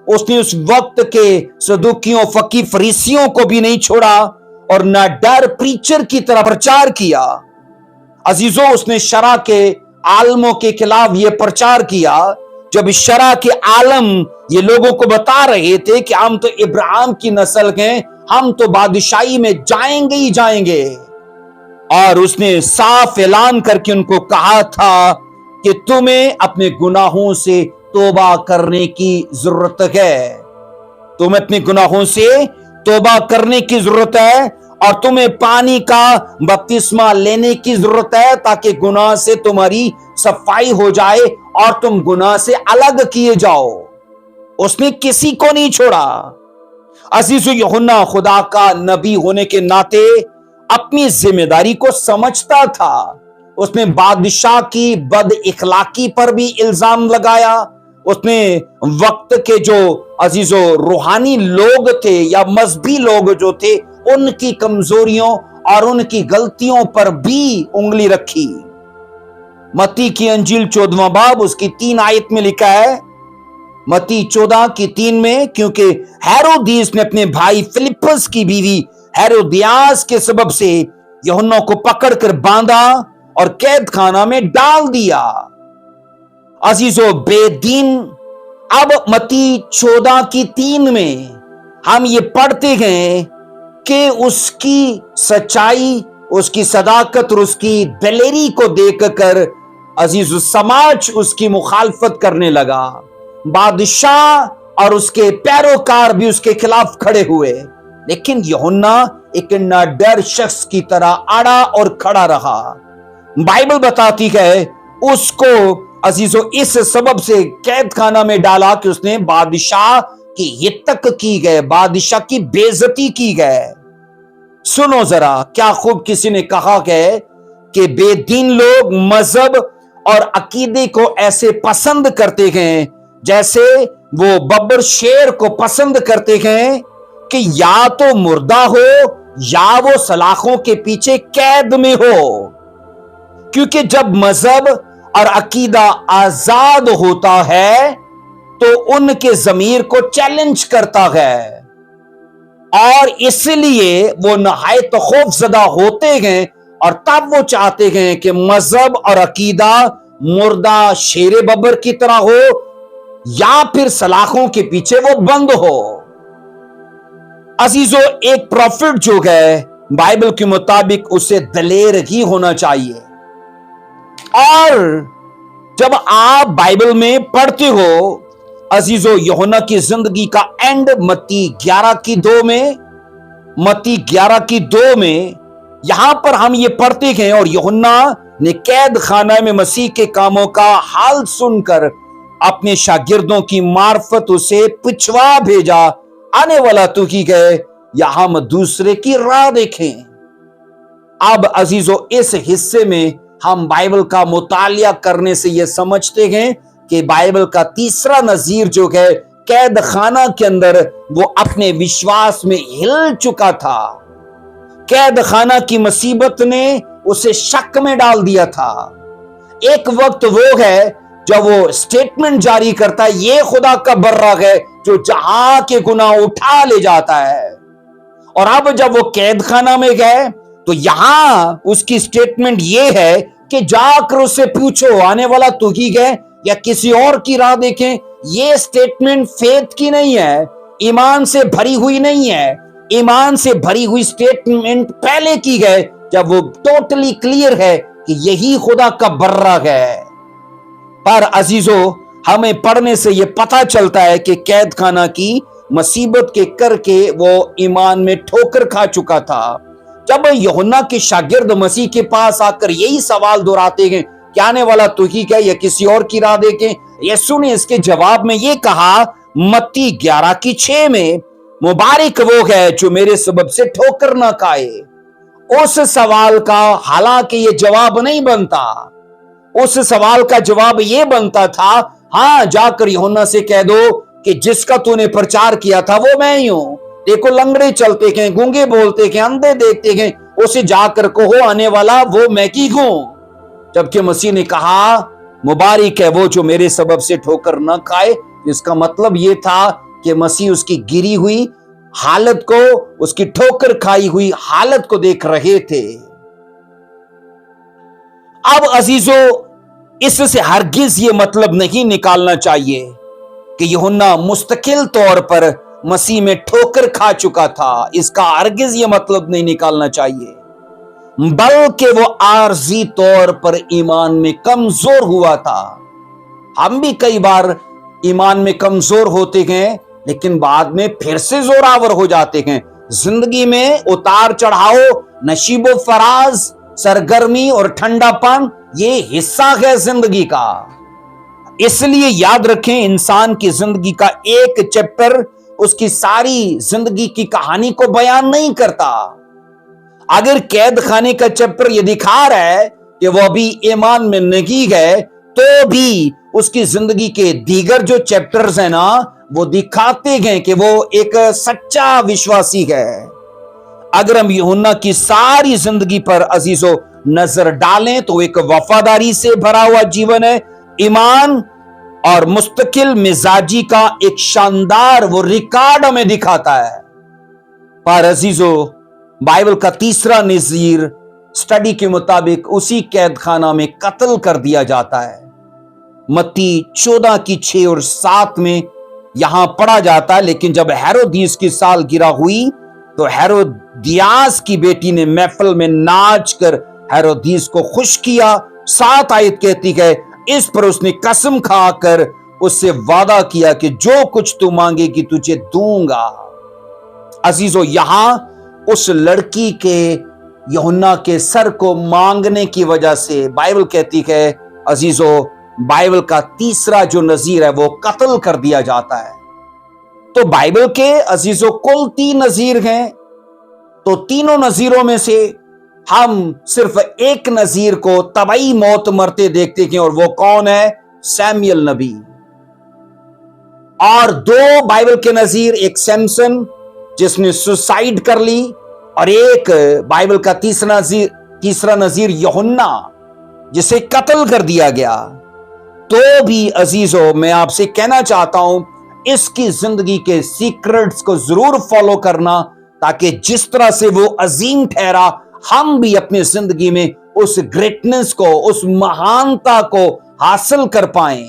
उसने उस वक्त के सदूकियों फकी फरीसियों को भी नहीं छोड़ा और ना डर प्रीचर की तरह प्रचार किया। अजीजो, उसने शरा के आलमों के खिलाफ यह प्रचार किया जब शरा के आलम ये लोगों को बता रहे थे कि हम तो इब्राहिम की नस्ल के, हम तो बादशाही में जाएंगे ही जाएंगे। और उसने साफ ऐलान करके उनको कहा था कि तुम्हें अपने गुनाहों से तौबा करने की जरूरत है, तुम्हें अपने गुनाहों से तौबा करने की जरूरत है और तुम्हें पानी का बपतिस्मा लेने की जरूरत है ताकि गुनाह से तुम्हारी सफाई हो जाए और तुम गुनाह से अलग किए जाओ। उसने किसी को नहीं छोड़ा। अजीजो, यूहन्ना खुदा का नबी होने के नाते अपनी जिम्मेदारी को समझता था। उसने बादशाह की बद इखलाकी पर भी इल्जाम लगाया। उसने वक्त के जो अजीजो रूहानी लोग थे या मजहबी लोग जो थे, उनकी कमजोरियों और उनकी गलतियों पर भी उंगली रखी। मत्ती की अंजील 14वां बाब उसकी 3 आयत में लिखा है, मत्ती 14 की 3 में, क्योंकि हेरोदियस ने अपने भाई फिलिप्पस की बीवी हेरोदियास के सबब से यूहन्ना को पकड़कर बांधा और कैद खाना में डाल दिया। अजीजो बेदीन, अब मत्ती 14 की 3 में हम ये पढ़ते हैं कि उसकी सच्चाई, उसकी सदाकत और उसकी दलेरी को देखकर अजीजो समाज उसकी मुखालफत करने लगा। बादशाह और उसके पैरोकार भी उसके खिलाफ खड़े हुए, लेकिन यूहन्ना एक निडर शख्स की तरह अड़ा और खड़ा रहा। बाइबल बताती है उसको अजीजों इस सबब से कैद खाना में डाला कि उसने बादशाह की हितक की गए, बादशाह की बेइज्जती की गए। सुनो जरा, क्या खूब किसी ने कहा है कि बेदीन लोग मजहब और अकीदे को ऐसे पसंद करते हैं जैसे वो बब्बर शेर को पसंद करते हैं कि या तो मुर्दा हो या वो सलाखों के पीछे कैद में हो। क्योंकि जब मजहब और अकीदा आजाद होता है तो उनके जमीर को चैलेंज करता है और इसलिए वो नहायत खौफजदा होते हैं और तब वो चाहते हैं कि मजहब और अकीदा मुर्दा शेर बब्बर की तरह हो या फिर सलाखों के पीछे वो बंद हो। अजीजों, एक प्रॉफिट जो है बाइबल के मुताबिक उसे दलेर ही होना चाहिए। और जब आप बाइबल में पढ़ते हो अजीजों, यूहन्ना की जिंदगी का एंड मत्ती 11 की 2 में, मत्ती 11 की 2 में यहां पर हम ये पढ़ते हैं, और यूहन्ना ने कैद खाना में मसीह के कामों का हाल सुनकर अपने शागिर्दों की मार्फत उसे पिछवा भेजा, आने वाला तू ही गए या हम दूसरे की राह देखें। अब अजीजों, इस हिस्से में हम बाइबल का मुतालिया करने से यह समझते हैं कि बाइबल का तीसरा नजीर जो है कैद खाना के अंदर वो अपने विश्वास में हिल चुका था। कैद खाना की मुसीबत ने उसे शक में डाल दिया था। एक वक्त वो है जब वो स्टेटमेंट जारी करता है, ये खुदा का बर्रा है जो जहां के गुनाह उठा ले जाता है। और अब जब वो कैद खाना में गए तो यहां उसकी स्टेटमेंट ये है कि जाकर उससे पूछो आने वाला तू ही गए या किसी और की राह देखें। ये स्टेटमेंट फेथ की नहीं है, ईमान से भरी हुई नहीं है। ईमान से भरी हुई स्टेटमेंट पहले की गए जब वो टोटली क्लियर है कि यही खुदा का बर्रा है। पर अजीजों, हमें पढ़ने से यह पता चलता है कि कैद खाना की मुसीबत के करके वो ईमान में ठोकर खा चुका था। जब यूहन्ना के शागिर्द मसीह के पास आकर यही सवाल दोहराते हैं कि आने वाला तू ही क्या या किसी और की राह देखें, यीशु ने इसके जवाब में ये कहा मत्ती 11 की 6 में, मुबारक वो है जो मेरे सबब से ठोकर ना खाए। उस सवाल का हालांकि ये जवाब नहीं बनता, उस सवाल का जवाब ये बनता था, हाँ जाकर यूहन्ना से कह दो कि जिसका तूने प्रचार किया था वो मैं ही हूं। देखो लंगड़े चलते हैं, गूंगे बोलते हैं, अंधे देखते हैं, उसे जाकर कहो आने वाला वो मैं की हूं। जबकि मसीह ने कहा मुबारक है वो जो मेरे सबब से ठोकर न खाए। इसका मतलब यह था कि मसीह उसकी गिरी हुई हालत को, उसकी ठोकर खाई हुई हालत को देख रहे थे। अब अजीजों, इससे हरगिज ये मतलब नहीं निकालना चाहिए कि यूहन्ना मुस्तकिल तौर पर मसीह में ठोकर खा चुका था। इसका हरगिज ये मतलब नहीं निकालना चाहिए, बल्कि वो आर्जी तौर पर ईमान में कमजोर हुआ था। हम भी कई बार ईमान में कमजोर होते हैं लेकिन बाद में फिर से जोरावर हो जाते हैं। जिंदगी में उतार चढ़ाव, नशीबो फराज, सरगर्मी और ठंडापन ये हिस्सा है जिंदगी का। इसलिए याद रखें, इंसान की जिंदगी का एक चैप्टर उसकी सारी जिंदगी की कहानी को बयान नहीं करता। अगर कैद खाने का चैप्टर ये दिखा रहा है कि वो अभी ईमान में नहीं है, तो भी उसकी जिंदगी के दीगर जो चैप्टर्स हैं ना, वो दिखाते हैं कि वो एक सच्चा विश्वासी है। अगर हम यूहन्ना की सारी जिंदगी पर अजीजों नजर डालें तो एक वफादारी से भरा हुआ जीवन है, ईमान और मुस्तकिल मिजाजी का एक शानदार वो रिकॉर्ड हमें दिखाता है। पर अजीजों, बाइबल का तीसरा नजीर स्टडी के मुताबिक उसी कैद खाना में कत्ल कर दिया जाता है। मत्ती 14 की 6 और 7 में यहां पढ़ा जाता है, लेकिन जब हेरोदियस की सालगिरह हुई तो हेरोदियास की बेटी ने महफिल में नाच कर हेरोदियस को खुश किया। 7 आयत कहती है, इस पर उसने कसम खाकर उससे वादा किया कि जो कुछ तू मांगेगी तुझे दूंगा। अजीजों, यहां उस लड़की के यूहन्ना के सर को मांगने की वजह से बाइबल कहती है अजीजों, बाइबल का तीसरा जो नजीर है वो कत्ल कर दिया जाता है। तो बाइबल के अजीजों कुल 3 नजीर हैं, तो तीनों नजीरों में से हम सिर्फ एक नजीर को तबाही मौत मरते देखते हैं, और वो कौन है? सैमुएल नबी। और 2 बाइबल के नजीर, एक सैमसन जिसने सुसाइड कर ली, और एक बाइबल का तीसरा नजीर यूहन्ना जिसे कत्ल कर दिया गया। तो भी अजीजों, मैं आपसे कहना चाहता हूं, इसकी जिंदगी के सीक्रेट्स को जरूर फॉलो करना, ताकि जिस तरह से वो अजीम ठहरा, हम भी अपनी जिंदगी में उस ग्रेटनेस को, उस महानता को हासिल कर पाएं।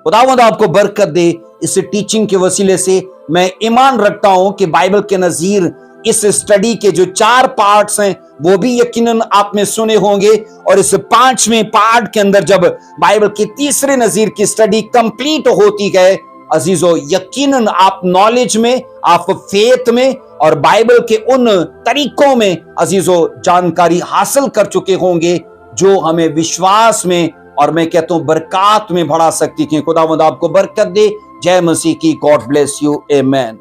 खुदावंद आपको बरकत दे। इस टीचिंग के वसीले से मैं ईमान रखता हूं कि बाइबल के नजीर इस स्टडी के जो 4 पार्ट्स हैं वो भी यकीनन आपने सुने होंगे, और इस 5वें पार्ट के अंदर जब बाइबल के तीसरे नजीर की स्टडी कंप्लीट होती है अजीजों, यकीनन आप नॉलेज में, आप फेथ में और बाइबल के उन तरीकों में अजीजों जानकारी हासिल कर चुके होंगे जो हमें विश्वास में और मैं कहता हूं बरकत में बढ़ा सकती है। खुदावंद आपको बरकत दे। जय मसीह की। God bless you. आमेन।